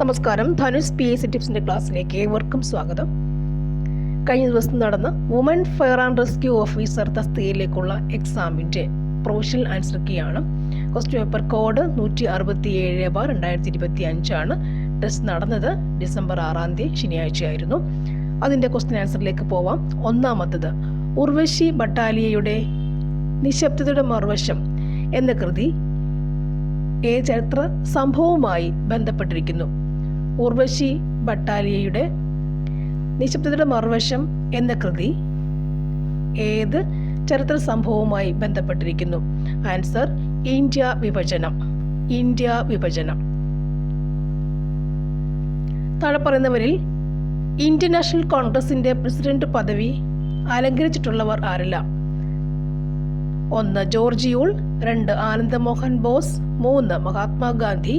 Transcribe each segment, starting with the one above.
നമസ്കാരം. ധനുഷ് PSC ടിപ്സിൻ്റെ ക്ലാസ്സിലേക്ക് ഏവർക്കും സ്വാഗതം. കഴിഞ്ഞ ദിവസം നടന്ന woman fire and rescue officer തസ്തികയിലേക്കുള്ള എക്സാമിൻ്റെ പ്രൊവിഷണൽ ആൻസർ കീയാണ്. ക്വസ്റ്റ്യൻ പേപ്പർ കോഡ് 167/2025 ആണ്. ടെസ്റ്റ് നടന്നത് ഡിസംബർ 6 ശനിയാഴ്ചയായിരുന്നു. അതിൻ്റെ ക്വസ്റ്റ്യൻ ആൻസറിലേക്ക് പോവാം. ഒന്നാമത്തത്, ഉർവശി ബട്ടാലിയയുടെ നിശബ്ദതയുടെ മറുവശം എന്ന കൃതി ചരിത്ര സംഭവവുമായി ബന്ധപ്പെട്ടിരിക്കുന്നു. ഉർവശി ബട്ടാലിയയുടെ നിശബ്ദതയുടെ മറുവശം എന്ന കൃതി ഏത് ചരിത്ര സംഭവവുമായി ബന്ധപ്പെട്ടിരിക്കുന്നു? ആൻസർ ഇന്ത്യ വിഭജനം. താഴെ പറയുന്നവരിൽ ഇന്ത്യൻ നാഷണൽ കോൺഗ്രസിന്റെ പ്രസിഡന്റ് പദവി അലങ്കരിച്ചിട്ടുള്ളവർ ആരെല്ലാം? 1 George Yule, 2 Anand Mohan boss, 3 Mahatma Gandhi,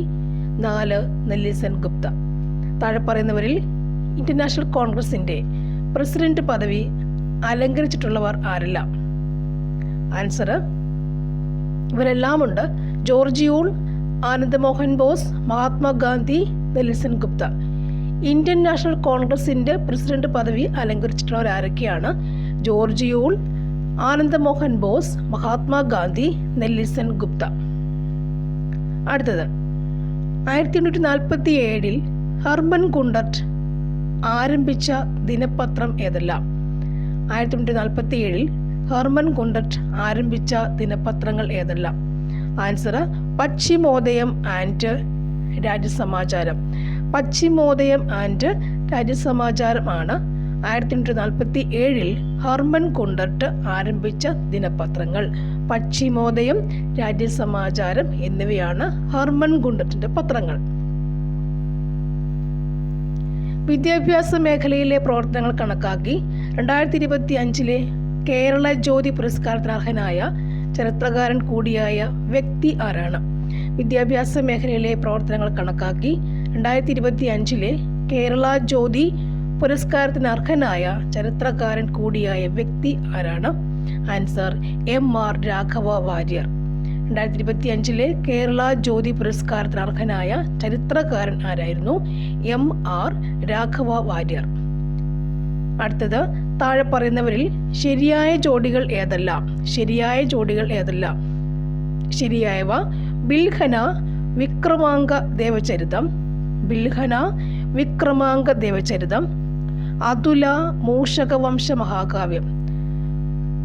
4 Nelson Gupta. താഴെ പറയുന്നവരിൽ ഇന്ത്യൻ നാഷണൽ കോൺഗ്രസിന്റെ പ്രസിഡന്റ് പദവി അലങ്കരിച്ചിട്ടുള്ളവർ ആരെല്ലാം? ആൻസർ ഇവരെല്ലാം ഉണ്ട്. George Yule, Anand Mohan boss, Mahatma Gandhi, Nelson Gupta. Indian national കോൺഗ്രസിന്റെ പ്രസിഡന്റ് പദവി അലങ്കരിച്ചിട്ടുള്ളവർ ആരൊക്കെയാണ്? George Yule, Anand Mohan boss, Mahatma Gandhi, Nelson Gupta. അടുത്തത്, 1847 ഹർമൻ ഗുണ്ടട്ട് ആരംഭിച്ച ദിനപത്രം ഏതെല്ലാം? 1847 ഹർമൻ ഗുണ്ടട്ട് ആരംഭിച്ച ദിനപത്രങ്ങൾ ഏതെല്ലാം? Answer Paschimodayam and Rajyasamacharam. Paschimodayam and Rajyasamacharam ആണ് 1847 ഹർമൻ ഗുണ്ടട്ട് ആരംഭിച്ച ദിനപത്രങ്ങൾ. പശ്ചിമോദയം, രാജ്യസമാചാരം എന്നിവയാണ് ഹർമൻ ഗുണ്ടട്ടിന്റെ പത്രങ്ങൾ. വിദ്യാഭ്യാസ മേഖലയിലെ പ്രവർത്തനങ്ങൾ കണക്കാക്കി 2025 കേരള ജ്യോതി പുരസ്കാരത്തിന് അർഹനായ ചരിത്രകാരൻ കൂടിയായ വ്യക്തി ആരാണ്? വിദ്യാഭ്യാസ മേഖലയിലെ പ്രവർത്തനങ്ങൾ കണക്കാക്കി 2025 കേരള ജ്യോതി പുരസ്കാരത്തിന് അർഹനായ ചരിത്രകാരൻ കൂടിയായ വ്യക്തി ആരാണ്? Answer MR Raghava Warrier. 2025 കേരള ജ്യോതി പുരസ്കാരത്തിന് അർഹനായ ചരിത്രകാരൻ ആരായിരുന്നു? MR രാഘവ വാര്യർ. അടുത്തത്, താഴെ പറയുന്നവരിൽ ശരിയായ ജോഡികൾ ഏതെല്ലാം? ശരിയായവ ബിൽഹന വിക്രമാംഗ ദേവചരിതം, അതുല മൂഷകവംശ മഹാകാവ്യം.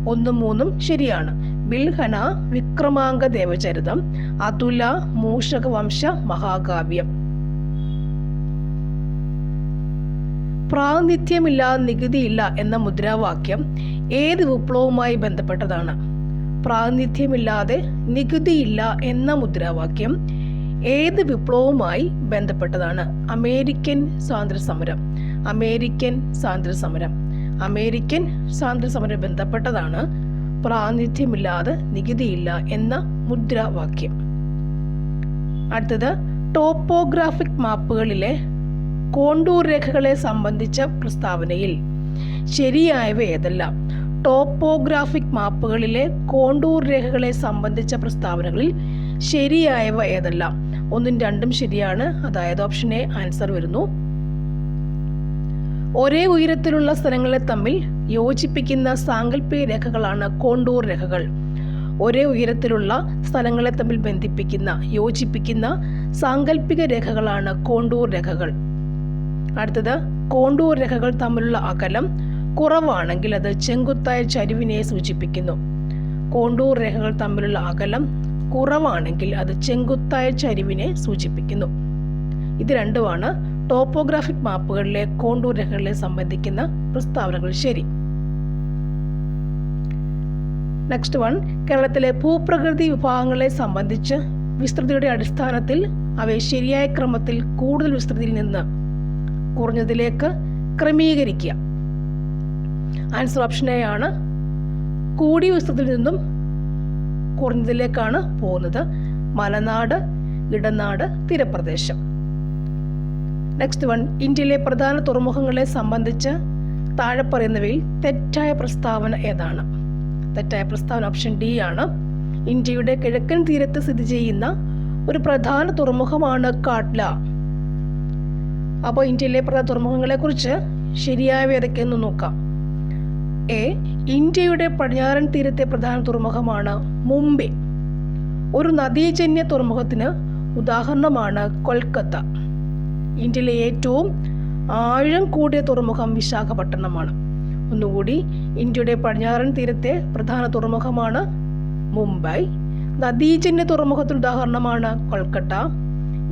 1ഉം 3ഉം ശരിയാണ്. ബിൽഹന വിക്രമാംഗ ദേവചരിതം, അതുല മൂഷകവംശ മഹാകാവ്യം. പ്രാതിനിധ്യമില്ലാതെ നികുതിയില്ല എന്ന മുദ്രാവാക്യം ഏത് വിപ്ലവവുമായി ബന്ധപ്പെട്ടതാണ്? പ്രാതിനിധ്യമില്ലാതെ നികുതിയില്ല എന്ന മുദ്രാവാക്യം ഏത് വിപ്ലവവുമായി ബന്ധപ്പെട്ടതാണ്? അമേരിക്കൻ സ്വാതന്ത്ര്യസമരം ബന്ധപ്പെട്ടതാണ് പ്രാതിനിധ്യമില്ലാതെ നികുതിയില്ല എന്ന മുദ്രാവാക്യം. അടുത്തത്, ടോപ്പോഗ്രാഫിക് മാപ്പുകളിലെ കോണ്ടൂർ രേഖകളെ സംബന്ധിച്ച പ്രസ്താവനയിൽ ശരിയായവ ഏതെല്ലാം? ടോപ്പോഗ്രാഫിക് മാപ്പുകളിലെ കോണ്ടൂർ രേഖകളെ സംബന്ധിച്ച പ്രസ്താവനകളിൽ ശരിയായവ ഏതെല്ലാം? 1ഉം 2ഉം ശരിയാണ്. അതായത് ഓപ്ഷൻ എ ആൻസർ വരുന്നു. ഒരേ ഉയരത്തിലുള്ള സ്ഥലങ്ങളെ തമ്മിൽ യോജിപ്പിക്കുന്ന സാങ്കല്പിക രേഖകളാണ് കോണ്ടൂർ രേഖകൾ. ഒരേ ഉയരത്തിലുള്ള സ്ഥലങ്ങളെ തമ്മിൽ യോജിപ്പിക്കുന്ന സാങ്കല്പിക രേഖകളാണ് കോണ്ടൂർ രേഖകൾ. അടുത്തത്, കോണ്ടൂർ രേഖകൾ തമ്മിലുള്ള അകലം കുറവാണെങ്കിൽ അത് ചെങ്കുത്തായ ചരിവിനെ സൂചിപ്പിക്കുന്നു. കോണ്ടൂർ രേഖകൾ തമ്മിലുള്ള അകലം കുറവാണെങ്കിൽ അത് ചെങ്കുത്തായ ചരിവിനെ സൂചിപ്പിക്കുന്നു. ഇത് രണ്ടുമാണ് ടോപ്പോഗ്രാഫിക് മാപ്പുകളിലെ കോണ്ടൂർ രേഖകളെ സംബന്ധിക്കുന്ന പ്രസ്താവനകൾ ശരി. നെക്സ്റ്റ് വൺ, കേരളത്തിലെ ഭൂപ്രകൃതി വിഭാഗങ്ങളെ സംബന്ധിച്ച് വിസ്തൃതിയുടെ അടിസ്ഥാനത്തിൽ അവയെ ശരിയായ ക്രമത്തിൽ കൂടുതൽ വിസ്തൃതിയിൽ നിന്ന് കുറഞ്ഞതിലേക്ക് ക്രമീകരിക്കുക. ആൻസർ ഓപ്ഷൻ എ ആണ്. കൂടിയ വിസ്തൃതിയിൽ നിന്നും കുറഞ്ഞതിലേക്കാണ് പോകുന്നത്. മലനാട്, ഇടനാട്, തീരപ്രദേശം. നെക്സ്റ്റ് വൺ, ഇന്ത്യയിലെ പ്രധാന തുറമുഖങ്ങളെ സംബന്ധിച്ച് താഴെ പറയുന്നവയിൽ തെറ്റായ പ്രസ്താവന ഏതാണ്? തെറ്റായ പ്രസ്താവന ഓപ്ഷൻ ഡി ആണ്. ഇന്ത്യയുടെ കിഴക്കൻ തീരത്ത് സ്ഥിതി ചെയ്യുന്ന ഒരു പ്രധാന തുറമുഖമാണ് കാട്ല. അപ്പോൾ ഇന്ത്യയിലെ പ്രധാന തുറമുഖങ്ങളെക്കുറിച്ച് ശരിയായവ ഏതൊക്കെയെന്ന് നോക്കാം. എ. ഇന്ത്യയുടെ പടിഞ്ഞാറൻ തീരത്തെ പ്രധാന തുറമുഖമാണ് മുംബൈ. ഒരു നദീജന്യ തുറമുഖത്തിന് ഉദാഹരണമാണ് കൊൽക്കത്ത. ഇന്ത്യയിലെ ഏറ്റവും ആഴം കൂടിയ തുറമുഖം വിശാഖപട്ടണമാണ്. ഒന്നുകൂടി, ഇന്ത്യയുടെ പടിഞ്ഞാറൻ തീരത്തെ പ്രധാന തുറമുഖമാണ് മുംബൈ. നദീജന്യ തുറമുഖത്തിന് ഉദാഹരണമാണ് കൊൽക്കത്ത.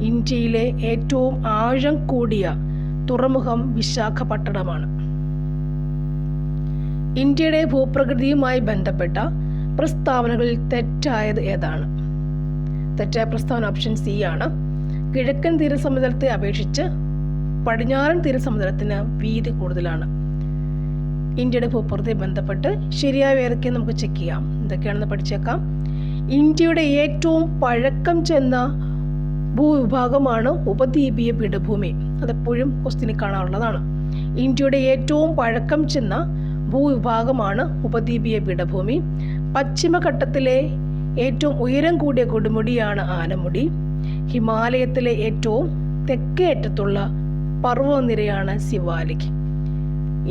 ഇന്ത്യയിലെ ഏറ്റവും ആഴം കൂടിയ തുറമുഖം വിശാഖപട്ടണമാണ്. ഇന്ത്യയുടെ ഭൂപ്രകൃതിയുമായി ബന്ധപ്പെട്ട പ്രസ്താവനകളിൽ തെറ്റായത് ഏതാണ്? തെറ്റായ പ്രസ്താവന ഓപ്ഷൻ സി ആണ്. കിഴക്കൻ തീരസമുദ്രത്തെ അപേക്ഷിച്ച് പടിഞ്ഞാറൻ തീരസമുദ്രത്തിന് വീതി കൂടുതലാണ്. ഇന്ത്യയുടെ ഭൂപ്രകൃതിയെ ബന്ധപ്പെട്ട് ശരിയായ ഏതൊക്കെ നമുക്ക് ചെക്ക് ചെയ്യാം. എന്തൊക്കെയാണെന്ന് പഠിച്ചേക്കാം. ഇന്ത്യയുടെ ഏറ്റവും പഴക്കം ചെന്ന ഭൂവിഭാഗമാണ് ഉപദ്വീപീയ പീഠഭൂമി. അതെപ്പോഴും ക്വസ്റ്റ്യനിൽ കാണാറുള്ളതാണ്. ഇന്ത്യയുടെ ഏറ്റവും പഴക്കം ചെന്ന ഭൂവിഭാഗമാണ് ഉപദ്വീപീയ പീഠഭൂമി. പശ്ചിമഘട്ടത്തിലെ ഏറ്റവും ഉയരം കൂടിയ കൊടുമുടിയാണ് ആനമുടി. ഹിമാലയത്തിലെ ഏറ്റവും തെക്കേ അറ്റത്തുള്ള പർവ്വതനിരയാണ് സിവാലിക്.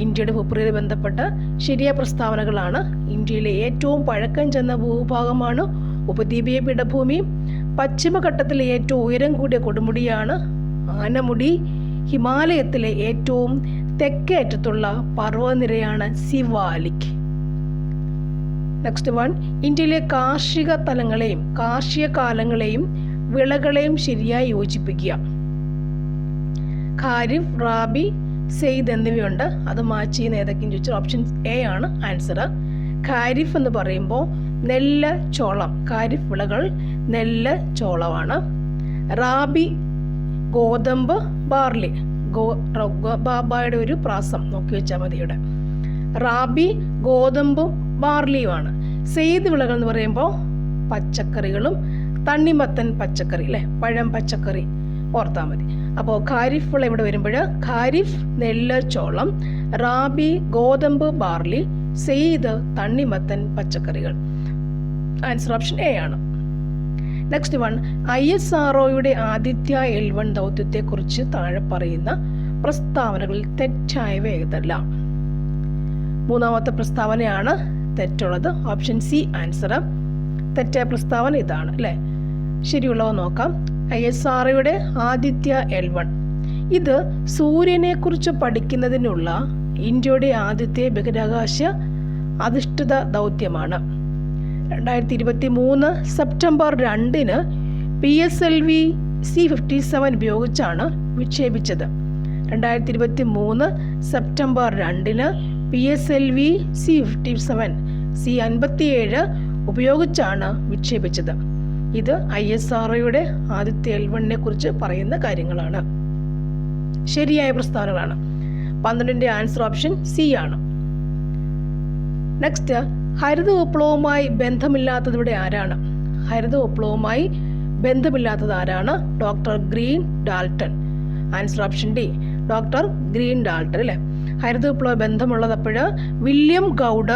ഇന്ത്യയുടെ ഭൂപ്രകൃതിയുമായി ബന്ധപ്പെട്ട ശരിയായ പ്രസ്താവനകളാണ്: ഇന്ത്യയിലെ ഏറ്റവും പഴക്കം ചെന്ന ഭൂവിഭാഗമാണ് ഉപദ്വീപീയ പീഠഭൂമി. പശ്ചിമഘട്ടത്തിലെ ഏറ്റവും ഉയരം കൂടിയ കൊടുമുടിയാണ് ആനമുടി. ഹിമാലയത്തിലെ ഏറ്റവും തെക്കേ അറ്റത്തുള്ള പർവ്വതനിരയാണ് സിവാലിക്. നെക്സ്റ്റ് വൺ, ഇന്ത്യയിലെ കാർഷിക തലങ്ങളെയും കാർഷിക കാലങ്ങളെയും വിളകളെയും ശരിയായി യോജിപ്പിക്കുക. ഖാരിഫ്, റാബി, സെയ്ദ് എന്നിവയുണ്ട്. അത് മാച്ച് ചെയ്യുന്ന ഏതൊക്കെയെന്ന് ചോദിച്ചാൽ ഓപ്ഷൻ എ ആണ് ആൻസർ. ഖാരിഫ് എന്ന് പറയുമ്പോൾ നെല്ല്, ചോളം. ഖാരിഫ് വിളകൾ നെല്ല്, ചോളമാണ്. റാബി ഗോതമ്പ്, ബാർലി. ബാബായുടെ ഒരു പ്രാസം നോക്കി വെച്ചാൽ മതി ഇവിടെ. റാബി ഗോതമ്പും ബാർലിയുമാണ്. സെയ്ദ് വിളകൾ എന്ന് പറയുമ്പോൾ പച്ചക്കറികളും തണ്ണിമത്തൻ പച്ചക്കറി അല്ലേ, പഴം പച്ചക്കറി ഓർത്താൽ മതി. അപ്പോൾ ഖാരിഫ് വിള ഇവിടെ വരുമ്പോൾ ഖാരിഫ് നെല്ല്, ചോളം. റാബി ഗോതമ്പ്, ബാർലി. സെയ്ദ് തണ്ണിമത്തൻ പച്ചക്കറികൾ. ആൻസർ ഓപ്ഷൻ എ ആണ്. നെക്സ്റ്റ് വൺ, ISROയുടെ ആദിത്യ L1 ദൗത്യത്തെക്കുറിച്ച് താഴെ പറയുന്ന പ്രസ്താവനകളിൽ തെറ്റായവ ഏതെല്ലാം? മൂന്നാമത്തെ പ്രസ്താവനയാണ് തെറ്റുള്ളത്. Option C answer. തെറ്റായ പ്രസ്താവന ഇതാണ് അല്ലേ. ശരിയുള്ളവ നോക്കാം. ISROയുടെ ആദിത്യ L1 ഇത് സൂര്യനെക്കുറിച്ച് പഠിക്കുന്നതിനുള്ള ഇന്ത്യയുടെ ആദ്യത്തെ ബഹിരാകാശ അധിഷ്ഠിത ദൗത്യമാണ്. 2023 സെപ്റ്റംബർ 2 PSLV C-57 ഉപയോഗിച്ചാണ് വിക്ഷേപിച്ചത്. 2023 സെപ്റ്റംബർ 2 PSLV C-57 C-57 ഉപയോഗിച്ചാണ് വിക്ഷേപിച്ചത്. ഇത് ISROയുടെ ആദിത്യ L1 കുറിച്ച് പറയുന്ന കാര്യങ്ങളാണ്. ശരിയായ പ്രസ്താവനകളാണ്. 12ന്റെ ആൻസർ ഓപ്ഷൻ സി ആണ്. നെക്സ്റ്റ്, ഹരിത വിപ്ലവവുമായി ബന്ധമില്ലാത്തത് ഇവിടെ ആരാണ്? ഹരിത വിപ്ലവവുമായി ബന്ധമില്ലാത്തത് ആരാണ്? Doctor Green Dalton. Answer option D, doctor Green Dalton അല്ലേ. ഹരിത വിപ്ലവ ബന്ധമുള്ളത് അപ്പോഴ് William Gaud,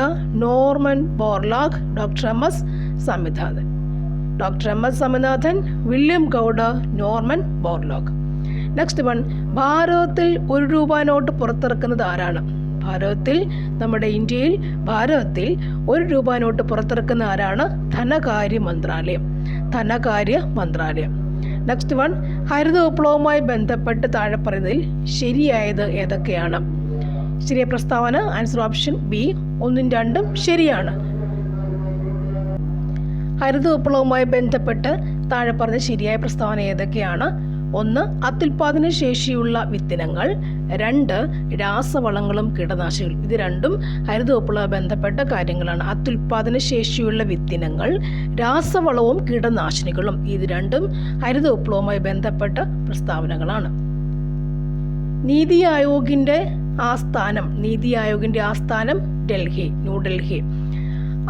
Norman Borlaug, doctor MS Swaminathan. Doctor MS Swaminathan, William Gaud, Norman Borlaug. Next one, ഭാരതത്തിൽ 1 രൂപ നോട്ട് പുറത്തിറക്കുന്നത് ആരാണ്? ഭാരതത്തിൽ, നമ്മുടെ ഇന്ത്യയിൽ ഭാരതത്തിൽ 1 രൂപ നോട്ട് പുറത്തിറക്കുന്ന ആരാണ്? ധനകാര്യ മന്ത്രാലയം. ധനകാര്യ മന്ത്രാലയം. നെക്സ്റ്റ് വൺ, ഹരിത വിപ്ലവവുമായി ബന്ധപ്പെട്ട് താഴെ പറയുന്നതിൽ ശരിയായത് ഏതൊക്കെയാണ്? ശരിയായ പ്രസ്താവന ആൻസർ ഓപ്ഷൻ ബി, 1ഉം 2ഉം ശരിയാണ്. ഹരിത വിപ്ലവവുമായി ബന്ധപ്പെട്ട് താഴെ പറഞ്ഞ ശരിയായ പ്രസ്താവന ഏതൊക്കെയാണ്? 1, അത്യുൽപാദന ശേഷിയുള്ള വിത്തിനങ്ങൾ. 2, രാസവളങ്ങളും കീടനാശിനികളും. ഇത് രണ്ടും ഹരിത വിപ്ലവ ബന്ധപ്പെട്ട കാര്യങ്ങളാണ്. അത്യുൽപാദന ശേഷിയുള്ള വിത്തിനങ്ങൾ, രാസവളവും കീടനാശിനികളും. ഇത് രണ്ടും ഹരിത വിപ്ലവവുമായി ബന്ധപ്പെട്ട പ്രസ്താവനകളാണ്. നീതി ആയോഗിന്റെ ആസ്ഥാനം ഡൽഹി, ന്യൂഡൽഹി.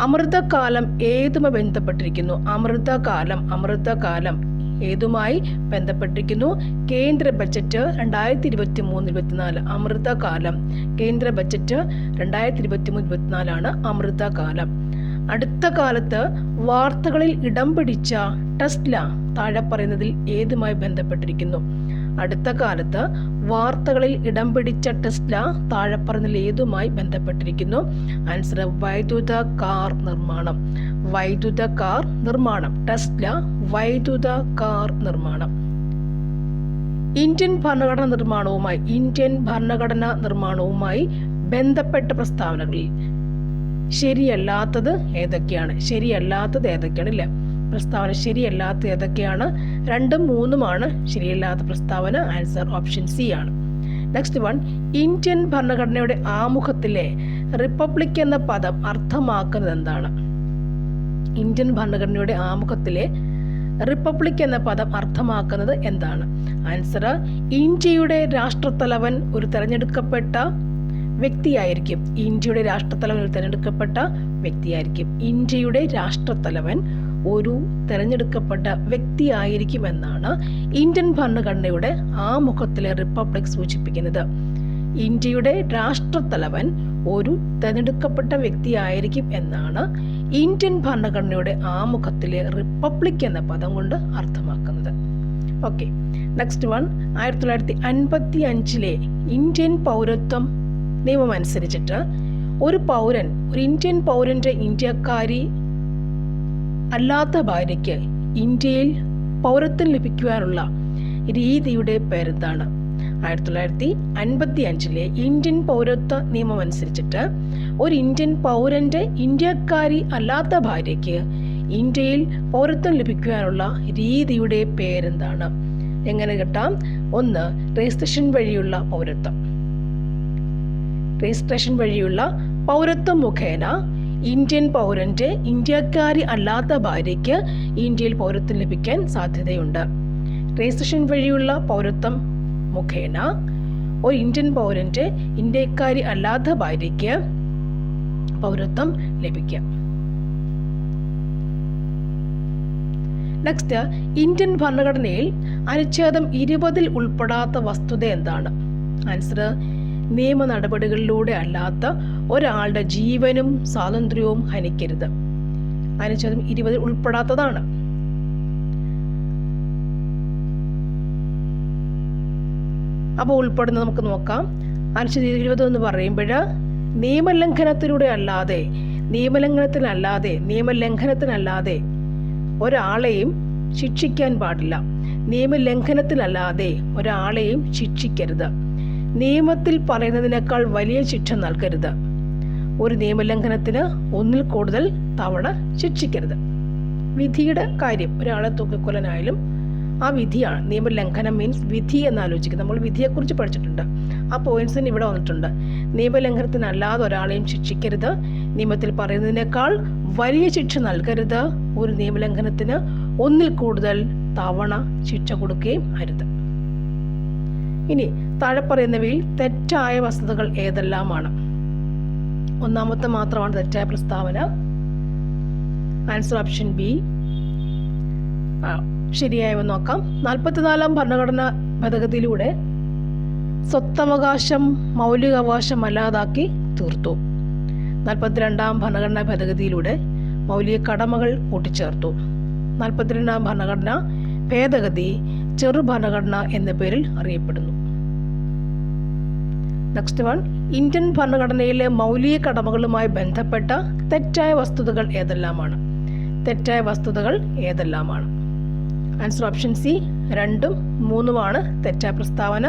അമൃതകാലം ഏതുമായി ബന്ധപ്പെട്ടിരിക്കുന്നു? അമൃതകാലം ഏതുമായി ബന്ധപ്പെട്ടിരിക്കുന്നു? കേന്ദ്ര ബജറ്റ് 2023-24. അമൃതകാലം കേന്ദ്ര ബജറ്റ് 2023-24 അമൃതകാലം. അടുത്ത കാലത്ത് വാർത്തകളിൽ ഇടം പിടിച്ച ടെസ്ല താഴെ പറയുന്നതിൽ ഏതുമായി ബന്ധപ്പെട്ടിരിക്കുന്നു? അടുത്ത കാലത്ത് വാർത്തകളിൽ ഇടം പിടിച്ച ടെസ്ല താഴെ പറഞ്ഞതിൽ ഏതുമായി ബന്ധപ്പെട്ടിരിക്കുന്നു? ആൻസർ വൈദ്യുത കാർ നിർമ്മാണം. വൈദ്യുത കാർ നിർമ്മാണം. ടെസ്ല വൈദ്യുത കാർ നിർമ്മാണം. ഇന്ത്യൻ ഭരണഘടനാ നിർമ്മാണവുമായി ബന്ധപ്പെട്ട പ്രസ്താവനകളിൽ ശരിയല്ലാത്തത് ഏതൊക്കെയാണ്? ഇല്ലേ? പ്രസ്താവന ശരിയല്ലാത്ത ഏതൊക്കെയാണ്? 2ഉം 3ഉമാണ് ശരിയല്ലാത്ത പ്രസ്താവന. ആൻസർ ഓപ്ഷൻ സി ആണ്. നെക്സ്റ്റ് വൺ, ഇന്ത്യൻ ഭരണഘടനയുടെ ആമുഖത്തിലെ റിപ്പബ്ലിക് എന്ന പദം അർത്ഥമാക്കുന്നത് എന്താണ്? ഇന്ത്യൻ ഭരണഘടനയുടെ ആമുഖത്തിലെ റിപ്പബ്ലിക് എന്ന പദം അർത്ഥമാക്കുന്നത് എന്താണ്? ആൻസർ ഇന്ത്യയുടെ രാഷ്ട്രത്തലവൻ ഒരു തെരഞ്ഞെടുക്കപ്പെട്ട വ്യക്തിയായിരിക്കും. ഇന്ത്യയുടെ രാഷ്ട്രത്തലവൻ ഒരു തെരഞ്ഞെടുക്കപ്പെട്ട വ്യക്തിയായിരിക്കും. ഇന്ത്യയുടെ രാഷ്ട്രത്തലവൻ ഒരു തെരഞ്ഞെടുക്കപ്പെട്ട വ്യക്തിയായിരിക്കും എന്നാണ് ഇന്ത്യൻ ഭരണഘടനയുടെ ആമുഖത്തിലെ റിപ്പബ്ലിക് സൂചിപ്പിക്കുന്നത്. ഇന്ത്യയുടെ രാഷ്ട്രത്തലവൻ ഒരു തെരഞ്ഞെടുക്കപ്പെട്ട വ്യക്തിയായിരിക്കും എന്നാണ് ഇന്ത്യൻ ഭരണഘടനയുടെ ആമുഖത്തിലെ റിപ്പബ്ലിക് എന്ന പദം കൊണ്ട് അർത്ഥമാക്കുന്നത്. ഓക്കെ, നെക്സ്റ്റ് വൺ, 1955 ഇന്ത്യൻ പൗരത്വം നിയമം അനുസരിച്ചിട്ട് ഒരു ഇന്ത്യൻ പൗരന്റെ ഇന്ത്യക്കാരി അല്ലാത്ത ഭാര്യയ്ക്ക് ഇന്ത്യയിൽ പൗരത്വം ലഭിക്കുവാനുള്ള രീതിയുടെ പേരെന്താണ്? 1955 ഇന്ത്യൻ പൗരത്വ നിയമം അനുസരിച്ചിട്ട് ഒരു ഇന്ത്യൻ പൗരന്റെ ഇന്ത്യക്കാരി അല്ലാത്ത ഭാര്യയ്ക്ക് ഇന്ത്യയിൽ പൗരത്വം ലഭിക്കുവാനുള്ള രീതിയുടെ പേരെന്താണ്? എങ്ങനെ കിട്ടാം? 1, രജിസ്ട്രേഷൻ വഴിയുള്ള പൗരത്വം മുഖേന ഇന്ത്യൻ പൗരന്റെ ഇന്ത്യക്കാരി അല്ലാത്ത ഭാര്യയ്ക്ക് ഇന്ത്യയിൽ പൗരത്വം ലഭിക്കാൻ സാധ്യതയുണ്ട്. രജിസ്ട്രേഷൻ വഴിയുള്ള പൗരത്വം മുഖേന ഒരു ഇന്ത്യൻ പൗരന്റെ ഇന്ത്യക്കാരി അല്ലാത്ത ഭാര്യയ്ക്ക് പൗരത്വം ലഭിക്കാം. നെക്സ്റ്റ്, ഇന്ത്യൻ ഭരണഘടനയിൽ അനുച്ഛേദം 20 ഉൾപ്പെടാത്ത വസ്തുത എന്താണ്? ആൻസർ നിയമ നടപടികളിലൂടെ അല്ലാത്ത ഒരാളുടെ ജീവനും സ്വാതന്ത്ര്യവും ഹനിക്കരുത്. അനുച്ഛേദം 20 ഉൾപ്പെടാത്തതാണ്. അപ്പോൾ ഉൾപ്പെടുന്നത് നമുക്ക് നോക്കാം. അനുച്ഛേദം 20 എന്ന് പറയുമ്പോൾ നിയമലംഘനത്തിനല്ലാതെ ഒരാളെയും ശിക്ഷിക്കാൻ പാടില്ല. നിയമലംഘനത്തിനല്ലാതെ ഒരാളെയും ശിക്ഷിക്കരുത്. നിയമത്തിൽ പറയുന്നതിനേക്കാൾ വലിയ ശിക്ഷ നൽകരുത്. ഒരു നിയമലംഘനത്തിന് 1ൽ കൂടുതൽ തവണ ശിക്ഷിക്കരുത്. വിധിയുടെ കാര്യം, ഒരാളെ തൂക്കിക്കൊല്ലാനായാലും ആ വിധിയാണ്. നിയമലംഘനം മീൻസ് വിധി എന്നാലോചിക്കുക. നമ്മൾ വിധിയെക്കുറിച്ച് പഠിച്ചിട്ടുണ്ട്. ആ പോയിന്റ്സിന് ഇവിടെ വന്നിട്ടുണ്ട്. നിയമലംഘനത്തിനല്ലാതെ ഒരാളെയും ശിക്ഷിക്കരുത്. നിയമത്തിൽ പറയുന്നതിനേക്കാൾ വലിയ ശിക്ഷ നൽകരുത്. ഒരു നിയമലംഘനത്തിന് 1ൽ കൂടുതൽ തവണ ശിക്ഷ കൊടുക്കുകയും അരുത്. ഇനി താഴെ പറയുന്നവയിൽ തെറ്റായ വസ്തുതകൾ ഏതെല്ലാമാണ്? ഒന്നാമത്തെ മാത്രമാണ് തെറ്റായ പ്രസ്താവന. Answer option B. ശരിയായവ നോക്കാം. 44-ാം ഭരണഘടനാ ഭേദഗതിയിലൂടെ സ്വത്തവകാശം മൗലികാവകാശം അല്ലാതാക്കി തീർത്തു. 42-ാം ഭരണഘടനാ ഭേദഗതിയിലൂടെ മൗലിക കടമകൾ കൂട്ടിച്ചേർത്തു. 42-ാം ഭരണഘടനാ ഭേദഗതി ചെറു ഭരണഘടന എന്ന പേരിൽ അറിയപ്പെടുന്നു. നെക്സ്റ്റ് വൺ, ഇന്ത്യൻ ഭരണഘടനയിലെ മൗലിക കടമകളുമായി ബന്ധപ്പെട്ട തെറ്റായ വസ്തുതകൾ ഏതെല്ലാമാണ്? Answer option C. 2ഉം 3ഉമാണ് തെറ്റായ പ്രസ്താവന.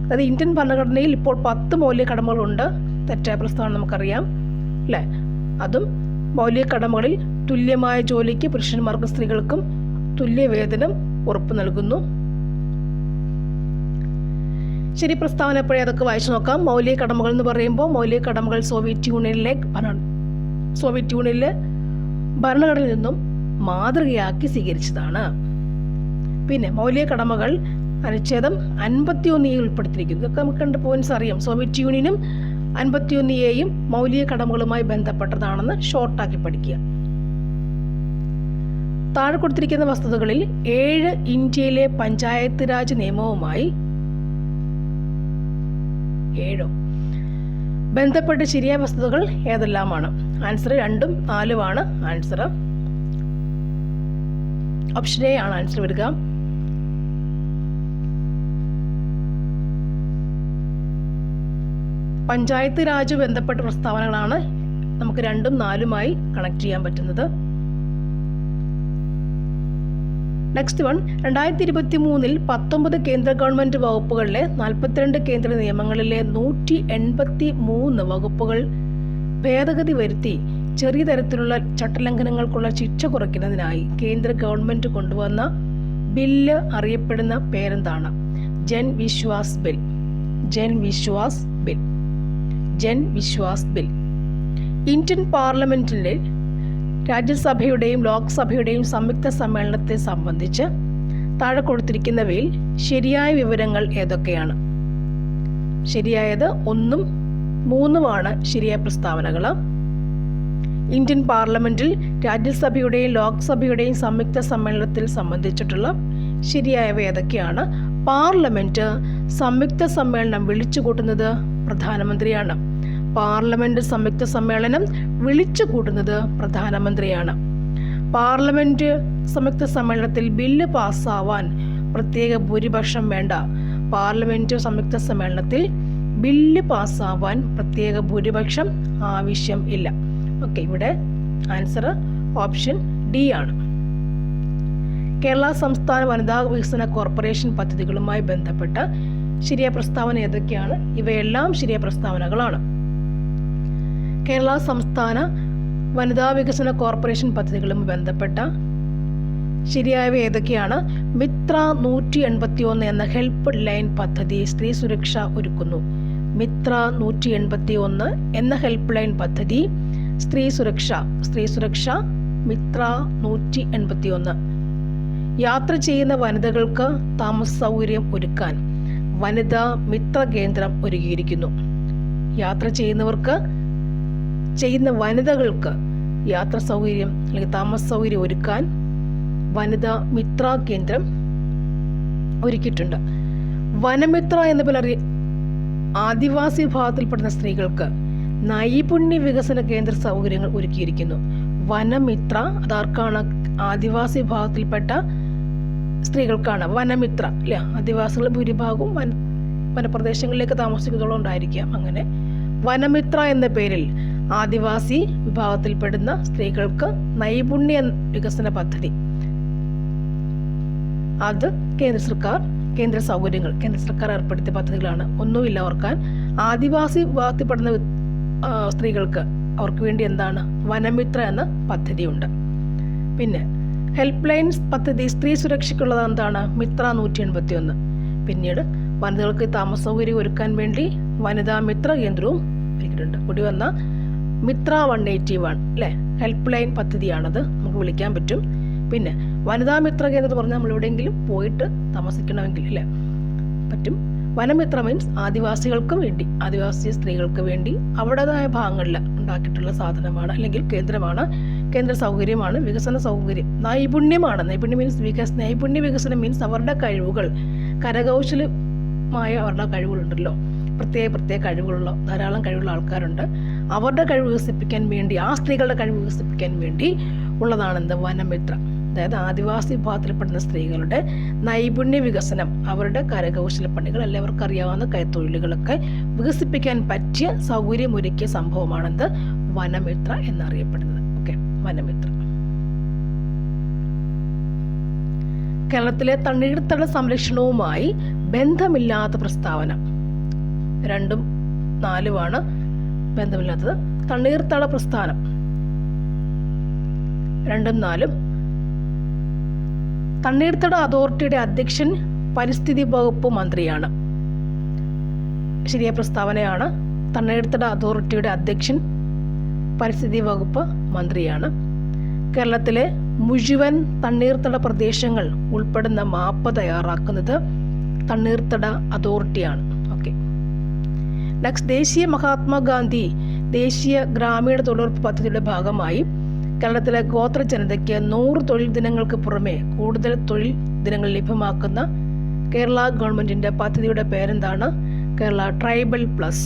അതായത് ഇന്ത്യൻ ഭരണഘടനയിൽ ഇപ്പോൾ 10 മൗലിക കടമകളുണ്ട്. തെറ്റായ പ്രസ്താവന നമുക്കറിയാം അല്ലേ? അതും മൗലിക കടമകളിൽ തുല്യമായ ജോലിക്ക് പുരുഷന്മാർക്കും സ്ത്രീകൾക്കും തുല്യ വേതനം ഉറപ്പു നൽകുന്നു. ശരി പ്രസ്താവന എപ്പോഴേ അതൊക്കെ വായിച്ചു നോക്കാം. മൗലിക കടമകൾ എന്ന് പറയുമ്പോൾ മൗലിക കടമകൾ സോവിയറ്റ് യൂണിയനിലെ ഭരണഘടനയിൽ നിന്നും മാതൃകയാക്കി സ്വീകരിച്ചതാണ്. പിന്നെ മൗലിക കടമകൾ അനുച്ഛേദം 51 ഉൾപ്പെടുത്തിയിരിക്കുന്നു. ഇതൊക്കെ നമുക്ക് 2 പോയിന്റ്സ് അറിയാം. സോവിയറ്റ് യൂണിയനും 51 മൗലിക കടമകളുമായി ബന്ധപ്പെട്ടതാണെന്ന് ഷോർട്ടാക്കി പഠിക്കുക. താഴെ കൊടുത്തിരിക്കുന്ന വസ്തുതകളിൽ 7 ഇന്ത്യയിലെ പഞ്ചായത്ത് രാജ് നിയമവുമായി ബന്ധപ്പെട്ട് ശരിയായ വസ്തുതകൾ ഏതെല്ലാമാണ്? ആൻസർ 2ഉം 4ഉമാണ് ആൻസർ. ഓപ്ഷൻ എ ആണ് ആൻസർ വരിക. പഞ്ചായത്ത് രാജ് ബന്ധപ്പെട്ട പ്രസ്താവനകളാണ് നമുക്ക് 2ഉം 4ഉമായി കണക്ട് ചെയ്യാൻ പറ്റുന്നത്. നെക്സ്റ്റ് വൺ, 2023 19 കേന്ദ്ര ഗവൺമെൻറ് വകുപ്പുകളിലെ 42 കേന്ദ്ര നിയമങ്ങളിലെ 183 വകുപ്പുകൾ ഭേദഗതി വരുത്തി ചെറിയ തരത്തിലുള്ള ചട്ടലംഘനങ്ങൾക്കുള്ള ശിക്ഷ കുറയ്ക്കുന്നതിനായി കേന്ദ്ര ഗവൺമെൻറ് കൊണ്ടുവന്ന ബില്ല് അറിയപ്പെടുന്ന പേരെന്താണ്? Jan Vishwas bill. Jan Vishwas bill. Jan Vishwas bill. Indian പാർലമെൻറ്റിലെ രാജ്യസഭയുടെയും ലോക്സഭയുടെയും സംയുക്ത സമ്മേളനത്തെ സംബന്ധിച്ച് താഴെ കൊടുത്തിരിക്കുന്നവയിൽ ശരിയായ വിവരങ്ങൾ ഏതൊക്കെയാണ്? ശരിയായത് 1ഉം 3ഉമാണ് ശരിയായ പ്രസ്താവനകൾ. ഇന്ത്യൻ പാർലമെൻറ്റിൽ രാജ്യസഭയുടെയും ലോക്സഭയുടെയും സംയുക്ത സമ്മേളനത്തിൽ സംബന്ധിച്ചിട്ടുള്ള ശരിയായവ ഏതൊക്കെയാണ്? പാർലമെൻറ്റ് സംയുക്ത സമ്മേളനം വിളിച്ചു കൂട്ടുന്നത് പ്രധാനമന്ത്രിയാണ്. പാർലമെൻറ്റ് സംയുക്ത സമ്മേളനം വിളിച്ചു കൂട്ടുന്നത് പ്രധാനമന്ത്രിയാണ്. പാർലമെൻറ്റ് സംയുക്ത സമ്മേളനത്തിൽ ബില്ല് പാസ്സാവാൻ പ്രത്യേക ഭൂരിപക്ഷം വേണ്ട. പാർലമെൻറ്റ് സംയുക്ത സമ്മേളനത്തിൽ ബില്ല് പാസ്സാവാൻ പ്രത്യേക ഭൂരിപക്ഷം ആവശ്യം ഇല്ല. ഓക്കെ, ഇവിടെ ആൻസർ ഓപ്ഷൻ ഡി ആണ്. കേരള സംസ്ഥാന വനിതാ വികസന കോർപ്പറേഷൻ പദ്ധതികളുമായി ബന്ധപ്പെട്ട ശരിയായ പ്രസ്താവന ഏതൊക്കെയാണ്? ഇവയെല്ലാം ശരിയായ പ്രസ്താവനകളാണ്. കേരള സംസ്ഥാന വനിതാ വികസന കോർപ്പറേഷൻ പദ്ധതികളുമായി ബന്ധപ്പെട്ട ശരിയായവ ഏതൊക്കെയാണ്? മിത്ര 181 എന്ന ഹെൽപ്പ് ലൈൻ പദ്ധതി സ്ത്രീ സുരക്ഷ ഒരുക്കുന്നു. മിത്ര 181 എന്ന ഹെൽപ്പ് ലൈൻ പദ്ധതി സ്ത്രീ സുരക്ഷ മിത്ര 181. യാത്ര ചെയ്യുന്ന വനിതകൾക്ക് താമസ സൗകര്യം ഒരുക്കാൻ വനിതാ മിത്ര കേന്ദ്രം ഒരുക്കിയിരിക്കുന്നു. യാത്ര ചെയ്യുന്ന വനിതകൾക്ക് യാത്ര സൗകര്യം അല്ലെങ്കിൽ താമസ സൗകര്യം ഒരുക്കാൻ വനിതാ മിത്ര കേന്ദ്രം ഒരുക്കിയിട്ടുണ്ട്. വനമിത്ര എന്ന പേരിൽ ആദിവാസി വിഭാഗത്തിൽപ്പെടുന്ന സ്ത്രീകൾക്ക് നൈപുണ്യ വികസന കേന്ദ്ര സൗകര്യങ്ങൾ ഒരുക്കിയിരിക്കുന്നു. വനമിത്ര അതാർക്കാണ്? ആദിവാസി വിഭാഗത്തിൽപ്പെട്ട സ്ത്രീകൾക്കാണ് വനമിത്ര, അല്ലേ? ആദിവാസികൾ ഭൂരിഭാഗവും വനപ്രദേശങ്ങളിലേക്ക് താമസിക്കുന്നതുകൊണ്ടായിരിക്കാം അങ്ങനെ. വനമിത്ര എന്ന പേരിൽ ആദിവാസി വിഭാഗത്തിൽപ്പെടുന്ന സ്ത്രീകൾക്ക് നൈപുണ്യ വികസന പദ്ധതി, അത് കേന്ദ്ര സർക്കാർ ഏർപ്പെടുത്തിയ പദ്ധതികളാണ്. ഒന്നുമില്ല ഓർക്കാൻ. ആദിവാസി വിഭാഗത്തിൽപ്പെടുന്ന സ്ത്രീകൾക്ക് അവർക്ക് വേണ്ടി എന്താണ്? വനമിത്ര എന്ന പദ്ധതിയുണ്ട്. പിന്നെ ഹെൽപ്പ് ലൈൻസ് പദ്ധതി സ്ത്രീ സുരക്ഷയ്ക്കുള്ളത് എന്താണ്? മിത്ര 181. പിന്നീട് വനിതകൾക്ക് താമസ സൗകര്യം ഒരുക്കാൻ വേണ്ടി വനിതാ മിത്ര കേന്ദ്രവും ഒരുക്കിയിട്ടുണ്ട്. കൂടി വന്ന മിത്ര 181, അല്ലേ? ഹെൽപ്പ് ലൈൻ പദ്ധതിയാണത്, നമുക്ക് വിളിക്കാൻ പറ്റും. പിന്നെ വനിതാ മിത്ര കേന്ദ്രം പറഞ്ഞാൽ നമ്മൾ എവിടെയെങ്കിലും പോയിട്ട് താമസിക്കണമെങ്കിൽ, അല്ലേ, പറ്റും. വനമിത്ര മീൻസ് ആദിവാസികൾക്ക് വേണ്ടി, ആദിവാസി സ്ത്രീകൾക്ക് വേണ്ടി അവരുടേതായ ഭാഗങ്ങളിൽ ഉണ്ടാക്കിയിട്ടുള്ള സാധനമാണ് അല്ലെങ്കിൽ കേന്ദ്രമാണ്, കേന്ദ്ര സൗകര്യമാണ്, വികസന സൗകര്യം, നൈപുണ്യമാണ്. നൈപുണ്യ വികസനം മീൻസ് അവരുടെ കഴിവുകൾ, കരകൗശലമായ അവരുടെ കഴിവുകളുണ്ടല്ലോ, പ്രത്യേക കഴിവുകളുള്ള ധാരാളം കഴിവുള്ള ആൾക്കാരുണ്ട്. അവരുടെ കഴിവ് വികസിപ്പിക്കാൻ വേണ്ടി, ആ സ്ത്രീകളുടെ കഴിവ് വികസിപ്പിക്കാൻ വേണ്ടി ഉള്ളതാണെന്ത്? വനമിത്ര. അതായത് ആദിവാസി വിഭാഗത്തിൽപ്പെടുന്ന സ്ത്രീകളുടെ നൈപുണ്യ വികസനം, അവരുടെ കരകൗശല പണികൾ, എല്ലാവർക്കും അറിയാവുന്ന കൈത്തൊഴിലുകളൊക്കെ വികസിപ്പിക്കാൻ പറ്റിയ സൗകര്യമൊരുക്കിയ സംഭവമാണെന്ത്? വനമിത്ര എന്നറിയപ്പെടുന്നത്. ഓക്കെ, വനമിത്ര. കേരളത്തിലെ തണ്ണീർത്തട സംരക്ഷണവുമായി ബന്ധമില്ലാത്ത പ്രസ്താവന 2ഉം 4ഉമാണ് ബന്ധമില്ലാത്തത്. തണ്ണീർത്തട പ്രസ്ഥാനം 2ഉം 4ഉം. തണ്ണീർത്തട അതോറിറ്റിയുടെ അധ്യക്ഷൻ പരിസ്ഥിതി വകുപ്പ് മന്ത്രിയാണ്. ശരിയായ പ്രസ്താവനയാണ്. തണ്ണീർത്തട അതോറിറ്റിയുടെ അധ്യക്ഷൻ പരിസ്ഥിതി വകുപ്പ് മന്ത്രിയാണ്. കേരളത്തിലെ മുഴുവൻ തണ്ണീർത്തട പ്രദേശങ്ങൾ ഉൾപ്പെടുന്ന മാപ്പ് തയ്യാറാക്കുന്നത് തണ്ണീർത്തട അതോറിറ്റിയാണ്. ഓക്കെ, നെക്സ്റ്റ്, ദേശീയ മഹാത്മാഗാന്ധി ദേശീയ ഗ്രാമീണ തൊഴിലുറപ്പ് പദ്ധതിയുടെ ഭാഗമായി കേരളത്തിലെ ഗോത്ര ജനതയ്ക്ക് 100 തൊഴിൽ ദിനങ്ങൾക്ക് പുറമെ കൂടുതൽ തൊഴിൽ ദിനങ്ങൾ ലഭ്യമാക്കുന്ന കേരള ഗവൺമെൻറ്റിൻ്റെ പദ്ധതിയുടെ പേരെന്താണ്? Kerala tribal plus.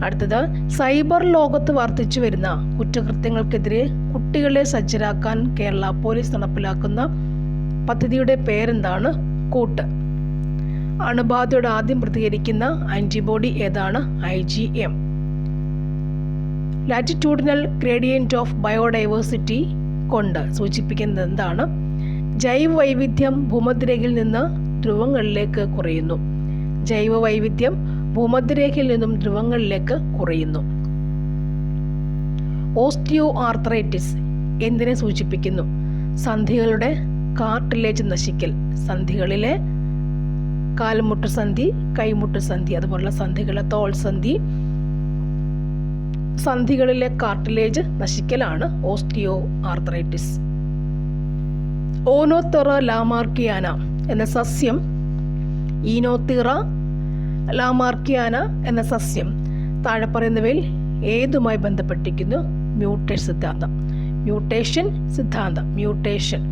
അടുത്തത്, സൈബർ ലോകത്ത് വർദ്ധിച്ചു വരുന്ന കുറ്റകൃത്യങ്ങൾക്കെതിരെ കുട്ടികളെ സജ്ജരാക്കാൻ കേരള പോലീസ് നടപ്പിലാക്കുന്ന പദ്ധതിയുടെ പേരെന്താണ്? കൂട്ട്. അണുബാധയോട് ആദ്യം പ്രതികരിക്കുന്ന ആൻറ്റിബോഡി ഏതാണ്? IgM. Latitudinal gradient of biodiversity കൊണ്ട് സൂചിപ്പിക്കുന്നത് എന്താണ്? ജൈവ വൈവിധ്യം ഭൂമധ്യരേഖയിൽ നിന്ന് ധ്രുവങ്ങളിലേക്ക് കുറയുന്നു. ജൈവ വൈവിധ്യം ഭൂമധ്യരേഖയിൽ നിന്നും ധ്രുവങ്ങളിലേക്ക് കുറയുന്നു. ഓസ്റ്റിയോ ആർത്രൈറ്റിസ് എന്തിനെ സൂചിപ്പിക്കുന്നു? സന്ധികളുടെ കാർട്ടിലേജ് നശിക്കൽ. സന്ധികളിലെ കാൽമുട്ട് സന്ധി, കൈമുട്ട് സന്ധി, അതുപോലുള്ള സന്ധികളെ തോൾ സന്ധി, സന്ധികളിലെ കാർട്ടിലേജ് നശിക്കലാണ് ഓസ്റ്റിയോ ആർത്രൈറ്റിസ്. ഓനോതെറ ലാമാർക്കിയാന എന്ന സസ്യം, ഈനോത്തിറ ലാമാർക്കിയാന എന്ന സസ്യം താഴെ പറയുന്നവയിൽ ഏതുമായി ബന്ധപ്പെട്ടിരിക്കുന്നു? മ്യൂട്ടേഷൻ സിദ്ധാന്തം. മ്യൂട്ടേഷൻ സിദ്ധാന്തം. മ്യൂട്ടേഷൻ